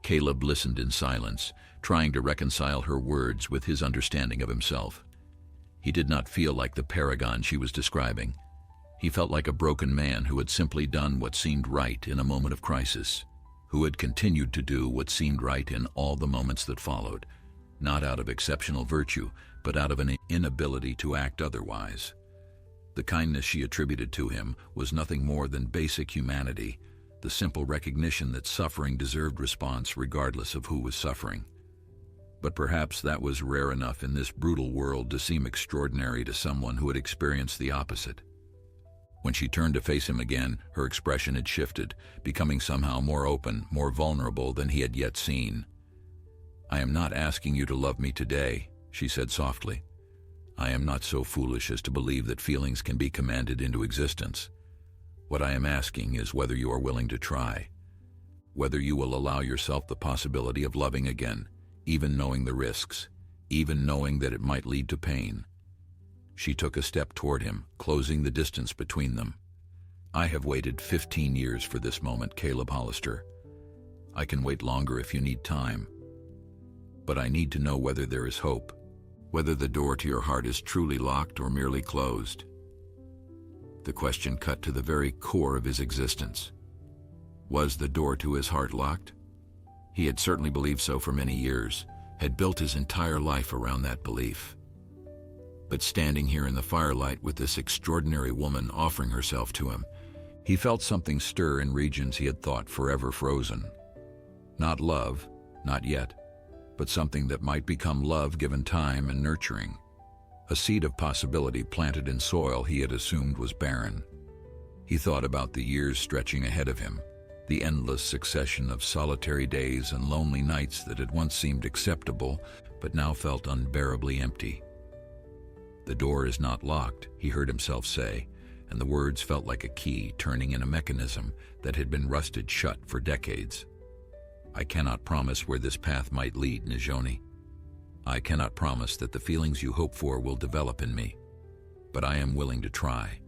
[SPEAKER 1] Caleb listened in silence, trying to reconcile her words with his understanding of himself. He did not feel like the paragon she was describing. He felt like a broken man who had simply done what seemed right in a moment of crisis, who had continued to do what seemed right in all the moments that followed, not out of exceptional virtue, but out of an inability to act otherwise. The kindness she attributed to him was nothing more than basic humanity, the simple recognition that suffering deserved response regardless of who was suffering. But perhaps that was rare enough in this brutal world to seem extraordinary to someone who had experienced the opposite. When she turned to face him again, her expression had shifted, becoming somehow more open, more vulnerable than he had yet seen. "I am not asking you to love me today," she said softly. "I am not so foolish as to believe that feelings can be commanded into existence. What I am asking is whether you are willing to try, whether you will allow yourself the possibility of loving again, even knowing the risks, even knowing that it might lead to pain." She took a step toward him, closing the distance between them. "I have waited 15 years for this moment, Caleb Hollister. I can wait longer if you need time. But I need to know whether there is hope, whether the door to your heart is truly locked or merely closed." The question cut to the very core of his existence. Was the door to his heart locked? He had certainly believed so for many years, had built his entire life around that belief. But standing here in the firelight with this extraordinary woman offering herself to him, he felt something stir in regions he had thought forever frozen. Not love, not yet, but something that might become love given time and nurturing. A seed of possibility planted in soil he had assumed was barren. He thought about the years stretching ahead of him, the endless succession of solitary days and lonely nights that had once seemed acceptable, but now felt unbearably empty. "The door is not locked," he heard himself say, and the words felt like a key turning in a mechanism that had been rusted shut for decades. "I cannot promise where this path might lead, Nijoni. I cannot promise that the feelings you hope for will develop in me. But I am willing to try,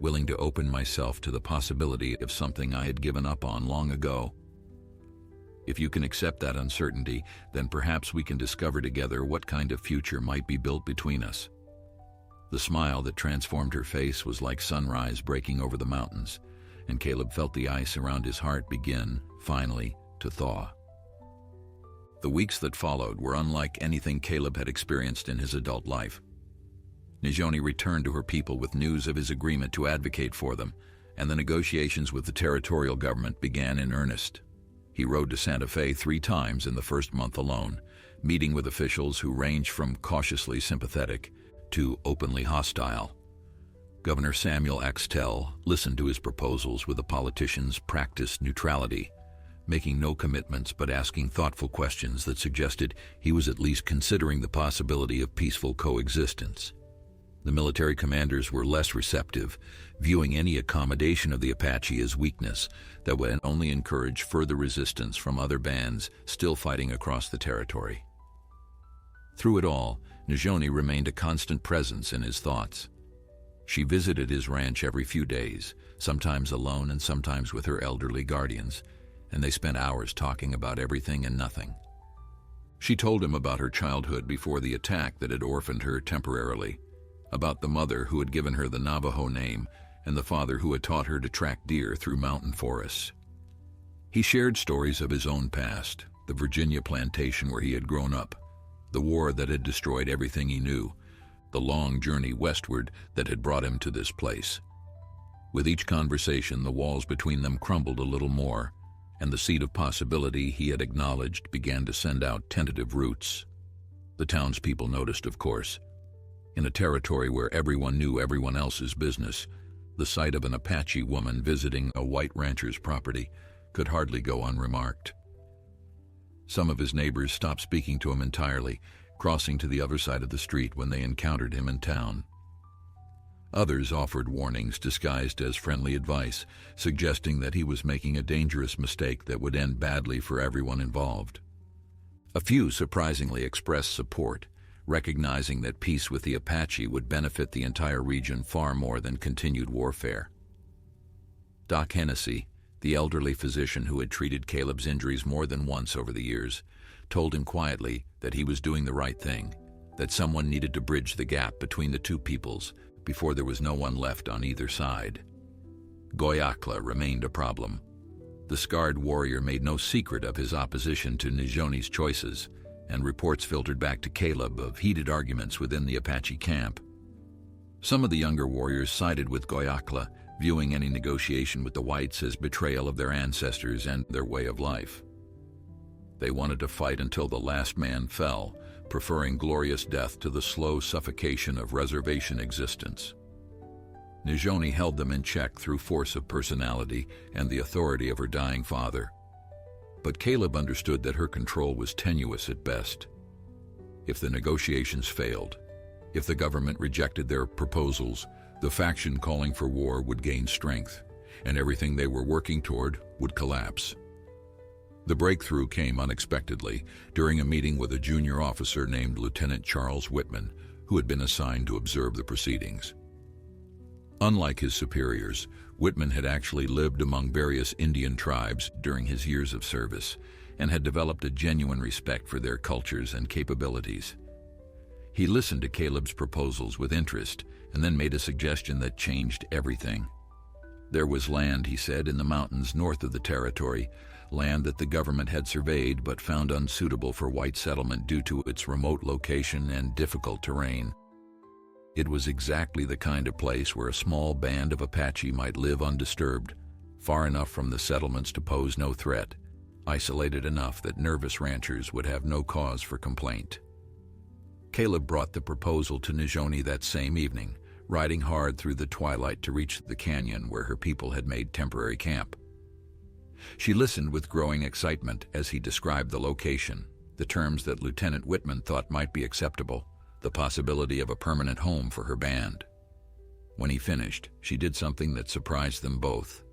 [SPEAKER 1] willing to open myself to the possibility of something I had given up on long ago. If you can accept that uncertainty, then perhaps we can discover together what kind of future might be built between us." The smile that transformed her face was like sunrise breaking over the mountains, and Caleb felt the ice around his heart begin, finally, to thaw. The weeks that followed were unlike anything Caleb had experienced in his adult life. Nijoni returned to her people with news of his agreement to advocate for them, and the negotiations with the territorial government began in earnest. He rode to Santa Fe 3 times in the first month alone, meeting with officials who ranged from cautiously sympathetic to openly hostile. Governor Samuel Axtell listened to his proposals with a politician's practiced neutrality, making no commitments but asking thoughtful questions that suggested he was at least considering the possibility of peaceful coexistence. The military commanders were less receptive, viewing any accommodation of the Apache as weakness that would only encourage further resistance from other bands still fighting across the territory. Through it all, Nijoni remained a constant presence in his thoughts. She visited his ranch every few days, sometimes alone and sometimes with her elderly guardians, and they spent hours talking about everything and nothing. She told him about her childhood before the attack that had orphaned her temporarily, about the mother who had given her the Navajo name and the father who had taught her to track deer through mountain forests. He shared stories of his own past, the Virginia plantation where he had grown up, the war that had destroyed everything he knew, the long journey westward that had brought him to this place. With each conversation, the walls between them crumbled a little more, and the seed of possibility he had acknowledged began to send out tentative roots. The townspeople noticed, of course. In a territory where everyone knew everyone else's business, the sight of an Apache woman visiting a white rancher's property could hardly go unremarked. Some of his neighbors stopped speaking to him entirely, crossing to the other side of the street when they encountered him in town. Others offered warnings disguised as friendly advice, suggesting that he was making a dangerous mistake that would end badly for everyone involved. A few surprisingly expressed support, recognizing that peace with the Apache would benefit the entire region far more than continued warfare. Doc Hennessy, the elderly physician who had treated Caleb's injuries more than once over the years, told him quietly that he was doing the right thing, that someone needed to bridge the gap between the two peoples before there was no one left on either side. Goyakla remained a problem. The scarred warrior made no secret of his opposition to Nijoni's choices, and reports filtered back to Caleb of heated arguments within the Apache camp. Some of the younger warriors sided with Goyakla, viewing any negotiation with the whites as betrayal of their ancestors and their way of life. They wanted to fight until the last man fell, preferring glorious death to the slow suffocation of reservation existence. Nijoni held them in check through force of personality and the authority of her dying father. But Caleb understood that her control was tenuous at best. If the negotiations failed, if the government rejected their proposals, the faction calling for war would gain strength, and everything they were working toward would collapse. The breakthrough came unexpectedly during a meeting with a junior officer named Lieutenant Charles Whitman, who had been assigned to observe the proceedings. Unlike his superiors, Whitman had actually lived among various Indian tribes during his years of service and had developed a genuine respect for their cultures and capabilities. He listened to Caleb's proposals with interest and then made a suggestion that changed everything. There was land, he said, in the mountains north of the territory, land that the government had surveyed but found unsuitable for white settlement due to its remote location and difficult terrain. It was exactly the kind of place where a small band of Apache might live undisturbed, far enough from the settlements to pose no threat, isolated enough that nervous ranchers would have no cause for complaint. Caleb brought the proposal to Nijoni that same evening, riding hard through the twilight to reach the canyon where her people had made temporary camp. She listened with growing excitement as he described the location, the terms that Lieutenant Whitman thought might be acceptable, the possibility of a permanent home for her band. When he finished, she did something that surprised them both.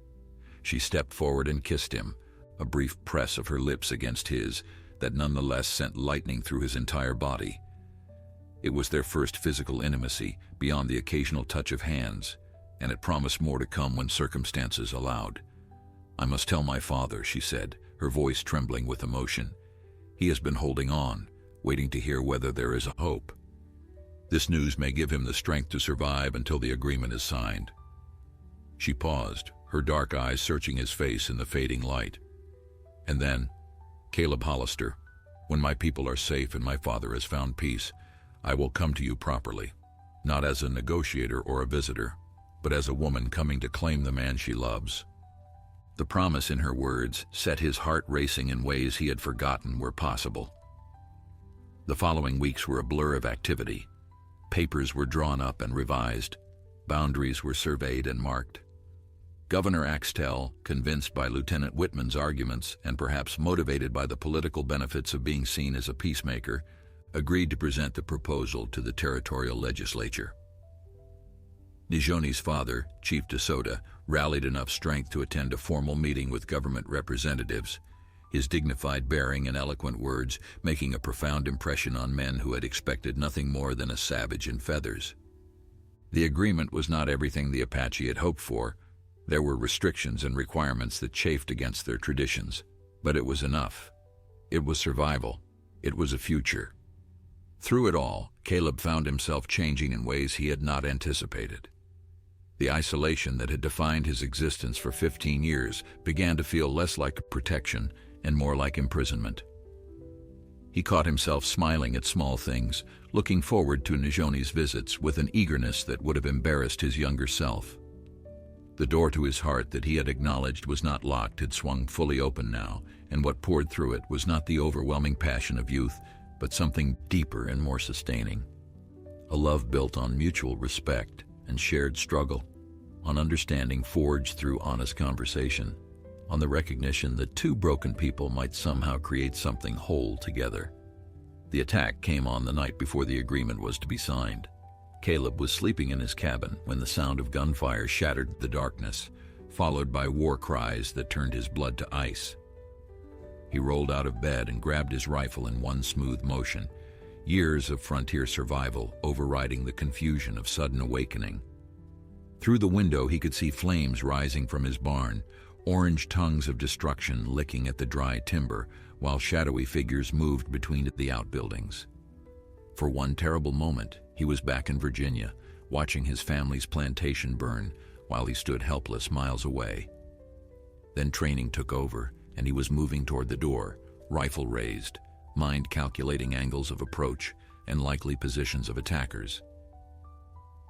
[SPEAKER 1] She stepped forward and kissed him, a brief press of her lips against his that nonetheless sent lightning through his entire body. It was their first physical intimacy beyond the occasional touch of hands, and it promised more to come when circumstances allowed. "I must tell my father," she said, her voice trembling with emotion. "He has been holding on, waiting to hear whether there is a hope. This news may give him the strength to survive until the agreement is signed." She paused, her dark eyes searching his face in the fading light. And then, "Caleb Hollister, when my people are safe and my father has found peace, I will come to you properly, not as a negotiator or a visitor, but as a woman coming to claim the man she loves." The promise in her words set his heart racing in ways he had forgotten were possible. The following weeks were a blur of activity. Papers were drawn up and revised. Boundaries were surveyed and marked. Governor Axtell, convinced by Lieutenant Whitman's arguments and perhaps motivated by the political benefits of being seen as a peacemaker, agreed to present the proposal to the territorial legislature. Nijoni's father, Chief DeSoto, rallied enough strength to attend a formal meeting with government representatives. his dignified bearing and eloquent words making a profound impression on men who had expected nothing more than a savage in feathers. The agreement was not everything the Apache had hoped for. There were restrictions and requirements that chafed against their traditions, but it was enough. It was survival. It was a future. Through it all, Caleb found himself changing in ways he had not anticipated. The isolation that had defined his existence for 15 years began to feel less like protection and more like imprisonment. He caught himself smiling at small things, looking forward to Njoni's visits with an eagerness that would have embarrassed his younger self. The door to his heart that he had acknowledged was not locked had swung fully open now, and what poured through it was not the overwhelming passion of youth, but something deeper and more sustaining. A love built on mutual respect and shared struggle, on understanding forged through honest conversation, on the recognition that two broken people might somehow create something whole together. The attack came on the night before the agreement was to be signed. Caleb was sleeping in his cabin when the sound of gunfire shattered the darkness, followed by war cries that turned his blood to ice. He rolled out of bed and grabbed his rifle in one smooth motion, years of frontier survival overriding the confusion of sudden awakening. Through the window he could see flames rising from his barn, orange tongues of destruction licking at the dry timber, while shadowy figures moved between the outbuildings. For one terrible moment, he was back in Virginia, watching his family's plantation burn while he stood helpless miles away. Then training took over, and he was moving toward the door, rifle raised, mind calculating angles of approach and likely positions of attackers.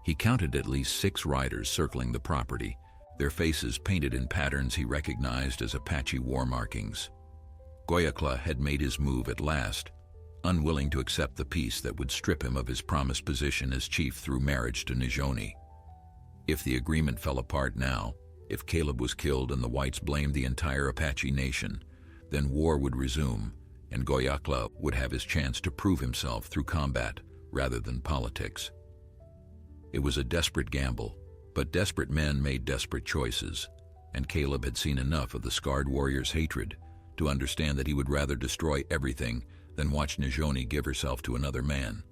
[SPEAKER 1] He counted at least 6 riders circling the property, their faces painted in patterns he recognized as Apache war markings. Goyakla had made his move at last, unwilling to accept the peace that would strip him of his promised position as chief through marriage to Njoni. If the agreement fell apart now, if Caleb was killed and the whites blamed the entire Apache nation, then war would resume, and Goyakla would have his chance to prove himself through combat rather than politics. It was a desperate gamble, but desperate men made desperate choices, and Caleb had seen enough of the scarred warrior's hatred to understand that he would rather destroy everything than watch Njoni give herself to another man.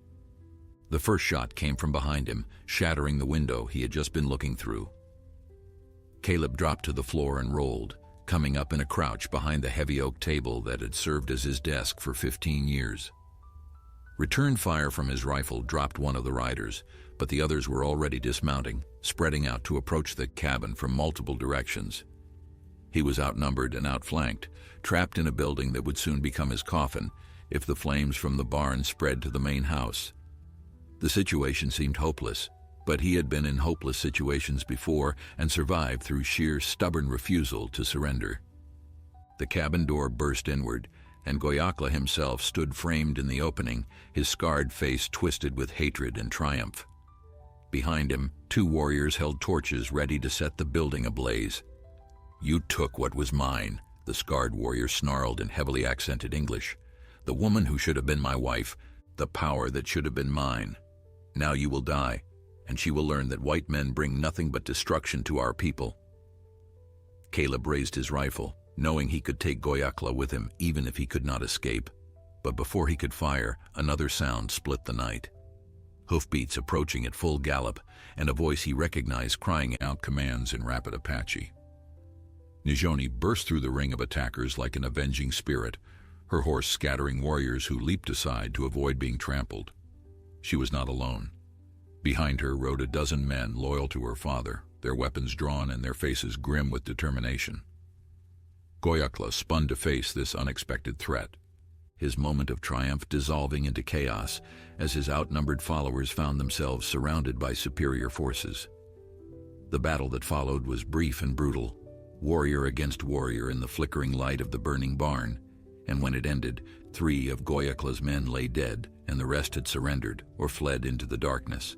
[SPEAKER 1] The first shot came from behind him, shattering the window he had just been looking through. Caleb dropped to the floor and rolled, coming up in a crouch behind the heavy oak table that had served as his desk for 15 years. Return fire from his rifle dropped one of the riders, but the others were already dismounting, spreading out to approach the cabin from multiple directions. He was outnumbered and outflanked, trapped in a building that would soon become his coffin if the flames from the barn spread to the main house. The situation seemed hopeless, but he had been in hopeless situations before and survived through sheer stubborn refusal to surrender. The cabin door burst inward, and Goyakla himself stood framed in the opening, his scarred face twisted with hatred and triumph. Behind him, 2 warriors held torches ready to set the building ablaze. "You took what was mine," the scarred warrior snarled in heavily accented English. "The woman who should have been my wife, the power that should have been mine. Now you will die, and she will learn that white men bring nothing but destruction to our people." Caleb raised his rifle, knowing he could take Goyakla with him even if he could not escape. But before he could fire, another sound split the night. Hoofbeats approaching at full gallop, and a voice he recognized crying out commands in rapid Apache. Njoni burst through the ring of attackers like an avenging spirit, her horse scattering warriors who leaped aside to avoid being trampled. She was not alone. Behind her rode a dozen men loyal to her father, their weapons drawn and their faces grim with determination. Goyakla spun to face this unexpected threat, his moment of triumph dissolving into chaos as his outnumbered followers found themselves surrounded by superior forces. The battle that followed was brief and brutal, warrior against warrior in the flickering light of the burning barn, and when it ended, 3 of Goyakla's men lay dead and the rest had surrendered or fled into the darkness.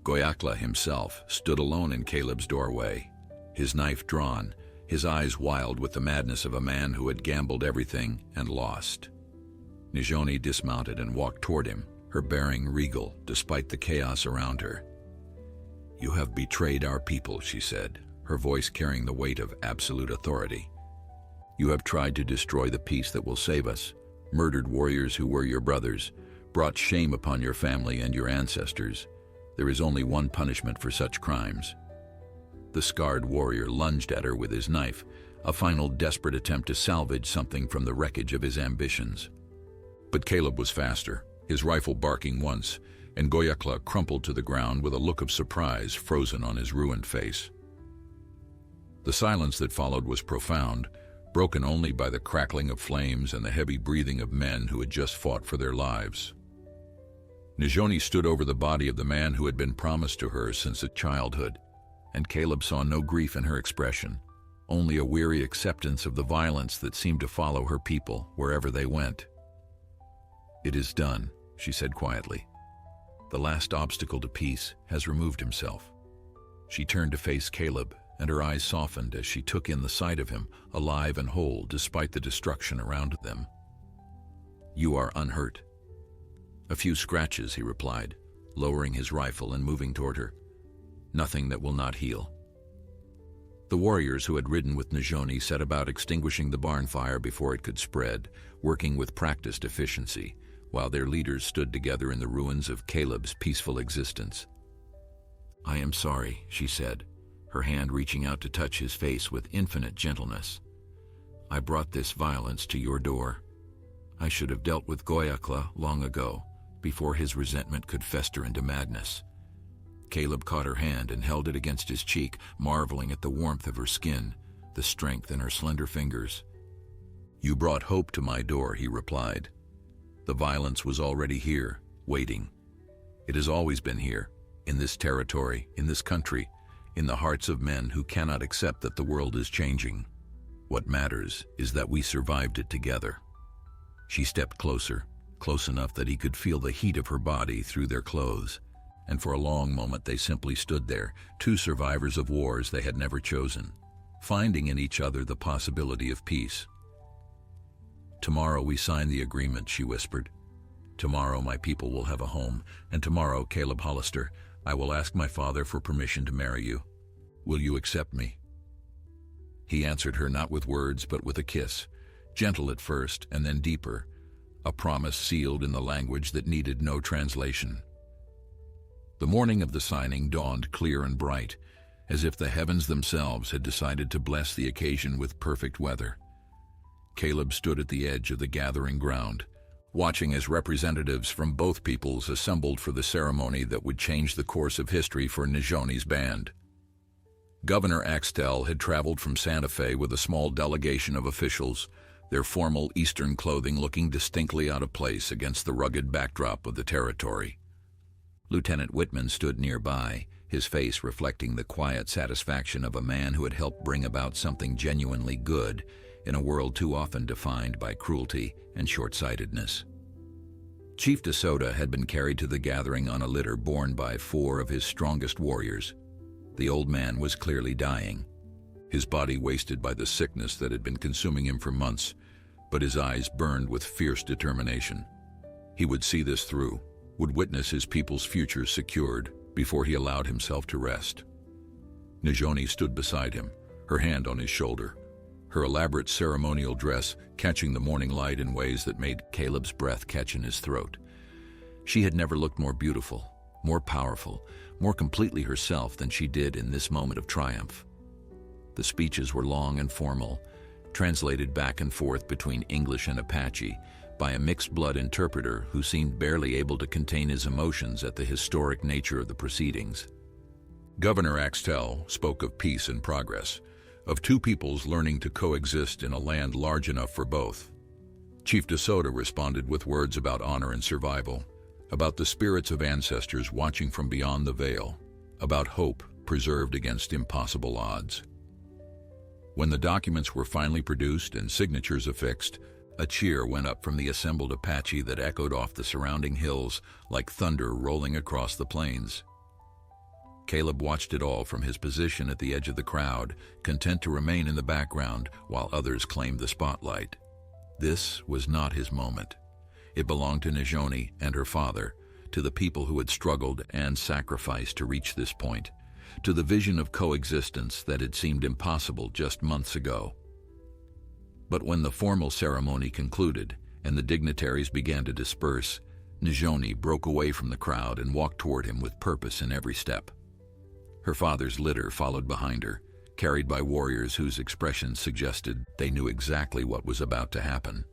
[SPEAKER 1] Goyakla himself stood alone in Caleb's doorway, his knife drawn, his eyes wild with the madness of a man who had gambled everything and lost. Njoni dismounted and walked toward him, her bearing regal despite the chaos around her. "You have betrayed our people," she said, her voice carrying the weight of absolute authority. You have tried to destroy the peace that will save us, murdered warriors who were your brothers, brought shame upon your family and your ancestors. There is only one punishment for such crimes. The scarred warrior lunged at her with his knife, a final desperate attempt to salvage something from the wreckage of his ambitions. But Caleb was faster, his rifle barking once, and Goyakla crumpled to the ground with a look of surprise frozen on his ruined face. The silence that followed was profound, broken only by the crackling of flames and the heavy breathing of men who had just fought for their lives. Najoni stood over the body of the man who had been promised to her since childhood, and Caleb saw no grief in her expression, only a weary acceptance of the violence that seemed to follow her people wherever they went. "It is done," she said quietly. "The last obstacle to peace has removed himself." She turned to face Caleb, and her eyes softened as she took in the sight of him, alive and whole despite the destruction around them. "You are unhurt." "A few scratches," he replied, lowering his rifle and moving toward her. "Nothing that will not heal." The warriors who had ridden with Najoni set about extinguishing the barn fire before it could spread, working with practiced efficiency, while their leaders stood together in the ruins of Caleb's peaceful existence. "I am sorry," she said, her hand reaching out to touch his face with infinite gentleness. "I brought this violence to your door. I should have dealt with Goyakla long ago, before his resentment could fester into madness." Caleb caught her hand and held it against his cheek, marveling at the warmth of her skin, the strength in her slender fingers. "You brought hope to my door," he replied. "The violence was already here, waiting. It has always been here, in this territory, in this country, in the hearts of men who cannot accept that the world is changing. What matters is that we survived it together." She stepped closer, close enough that he could feel the heat of her body through their clothes, and for a long moment they simply stood there, two survivors of wars they had never chosen, finding in each other the possibility of peace. "Tomorrow we sign the agreement," she whispered. "Tomorrow my people will have a home, and tomorrow, Caleb Hollister, I will ask my father for permission to marry you. Will you accept me?" He answered her not with words but with a kiss, gentle at first and then deeper, a promise sealed in the language that needed no translation. The morning of the signing dawned clear and bright, as if the heavens themselves had decided to bless the occasion with perfect weather. Caleb stood at the edge of the gathering ground, watching as representatives from both peoples assembled for the ceremony that would change the course of history for Najoni's band. Governor Axtell had traveled from Santa Fe with a small delegation of officials, their formal Eastern clothing looking distinctly out of place against the rugged backdrop of the territory. Lieutenant Whitman stood nearby, his face reflecting the quiet satisfaction of a man who had helped bring about something genuinely good in a world too often defined by cruelty and short-sightedness. Chief DeSoto had been carried to the gathering on a litter borne by 4 of his strongest warriors. The old man was clearly dying, his body wasted by the sickness that had been consuming him for months, but his eyes burned with fierce determination. He would see this through, would witness his people's future secured before he allowed himself to rest. Najoni stood beside him, her hand on his shoulder, her elaborate ceremonial dress catching the morning light in ways that made Caleb's breath catch in his throat. She had never looked more beautiful, more powerful, more completely herself than she did in this moment of triumph. The speeches were long and formal, translated back and forth between English and Apache by a mixed-blood interpreter who seemed barely able to contain his emotions at the historic nature of the proceedings. Governor Axtell spoke of peace and progress, of 2 peoples learning to coexist in a land large enough for both. Chief DeSoto responded with words about honor and survival, about the spirits of ancestors watching from beyond the veil, about hope preserved against impossible odds. When the documents were finally produced and signatures affixed, a cheer went up from the assembled Apache that echoed off the surrounding hills like thunder rolling across the plains. Caleb watched it all from his position at the edge of the crowd, content to remain in the background while others claimed the spotlight. This was not his moment. It belonged to Najoni and her father, to the people who had struggled and sacrificed to reach this point, to the vision of coexistence that had seemed impossible just months ago. But when the formal ceremony concluded and the dignitaries began to disperse, Najoni broke away from the crowd and walked toward him with purpose in every step. Her father's litter followed behind her, carried by warriors whose expressions suggested they knew exactly what was about to happen.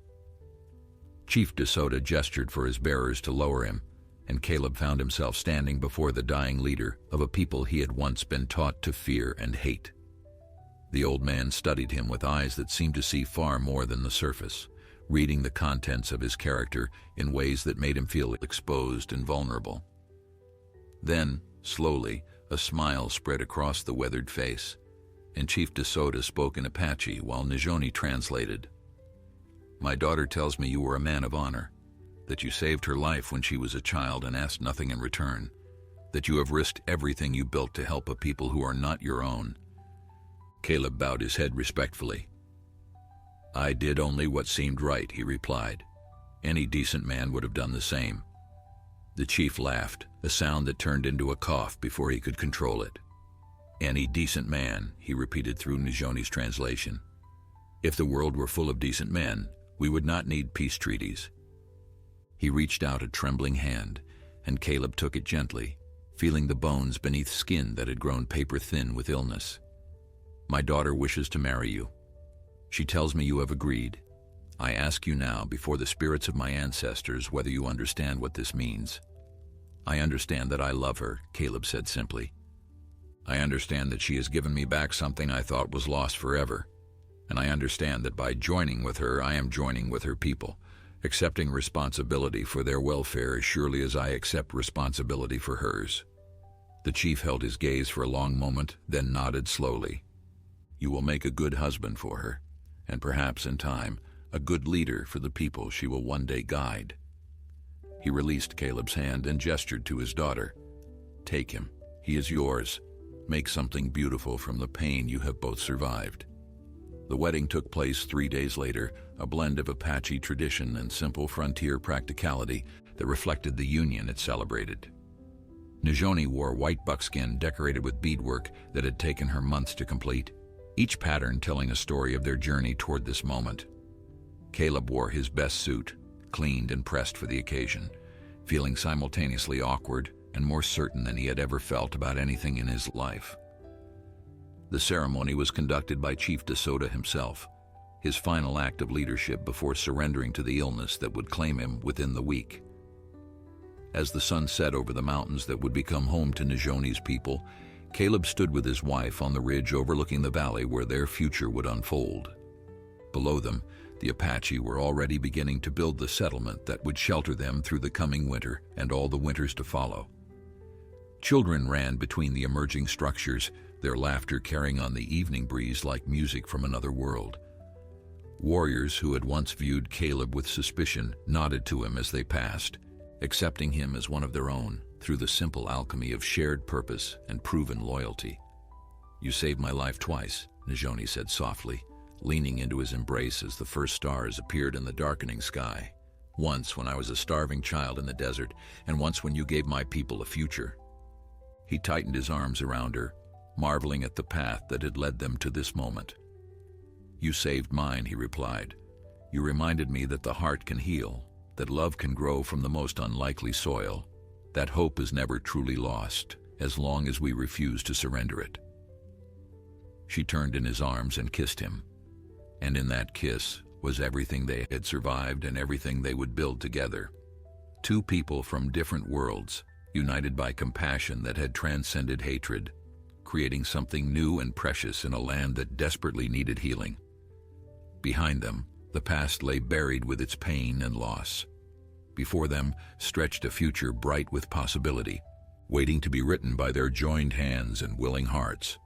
[SPEAKER 1] Chief DeSoto gestured for his bearers to lower him, and Caleb found himself standing before the dying leader of a people he had once been taught to fear and hate. The old man studied him with eyes that seemed to see far more than the surface, reading the contents of his character in ways that made him feel exposed and vulnerable. Then, slowly, a smile spread across the weathered face, and Chief DeSoto spoke in Apache while Najoni translated. "My daughter tells me you were a man of honor, that you saved her life when she was a child and asked nothing in return, that you have risked everything you built to help a people who are not your own." Caleb bowed his head respectfully. "I did only what seemed right," he replied. "Any decent man would have done the same." The chief laughed, a sound that turned into a cough before he could control it. "Any decent man," he repeated through Najoni's translation. "If the world were full of decent men, we would not need peace treaties." He reached out a trembling hand, and Caleb took it gently, feeling the bones beneath skin that had grown paper-thin with illness. "My daughter wishes to marry you. She tells me you have agreed. I ask you now, before the spirits of my ancestors, whether you understand what this means." "I understand that I love her," Caleb said simply. "I understand that she has given me back something I thought was lost forever. And I understand that by joining with her, I am joining with her people, accepting responsibility for their welfare as surely as I accept responsibility for hers." The chief held his gaze for a long moment, then nodded slowly. "You will make a good husband for her, and perhaps in time, a good leader for the people she will one day guide." He released Caleb's hand and gestured to his daughter. "Take him. He is yours. Make something beautiful from the pain you have both survived." The wedding took place 3 days later, a blend of Apache tradition and simple frontier practicality that reflected the union it celebrated. Najoni wore white buckskin decorated with beadwork that had taken her months to complete, each pattern telling a story of their journey toward this moment. Caleb wore his best suit, cleaned and pressed for the occasion, feeling simultaneously awkward and more certain than he had ever felt about anything in his life. The ceremony was conducted by Chief DeSoto himself, his final act of leadership before surrendering to the illness that would claim him within the week. As the sun set over the mountains that would become home to Najoni's people, Caleb stood with his wife on the ridge overlooking the valley where their future would unfold. Below them, the Apache were already beginning to build the settlement that would shelter them through the coming winter and all the winters to follow. Children ran between the emerging structures, their laughter carrying on the evening breeze like music from another world. Warriors who had once viewed Caleb with suspicion nodded to him as they passed, accepting him as one of their own through the simple alchemy of shared purpose and proven loyalty. "You saved my life twice," Najoni said softly, leaning into his embrace as the first stars appeared in the darkening sky. "Once when I was a starving child in the desert, and once when you gave my people a future." He tightened his arms around her, marveling at the path that had led them to this moment. "You saved mine," he replied. "You reminded me that the heart can heal, that love can grow from the most unlikely soil, that hope is never truly lost, as long as we refuse to surrender it." She turned in his arms and kissed him, and in that kiss was everything they had survived and everything they would build together. Two people from different worlds, united by compassion that had transcended hatred, creating something new and precious in a land that desperately needed healing. Behind them, the past lay buried with its pain and loss. Before them stretched a future bright with possibility, waiting to be written by their joined hands and willing hearts.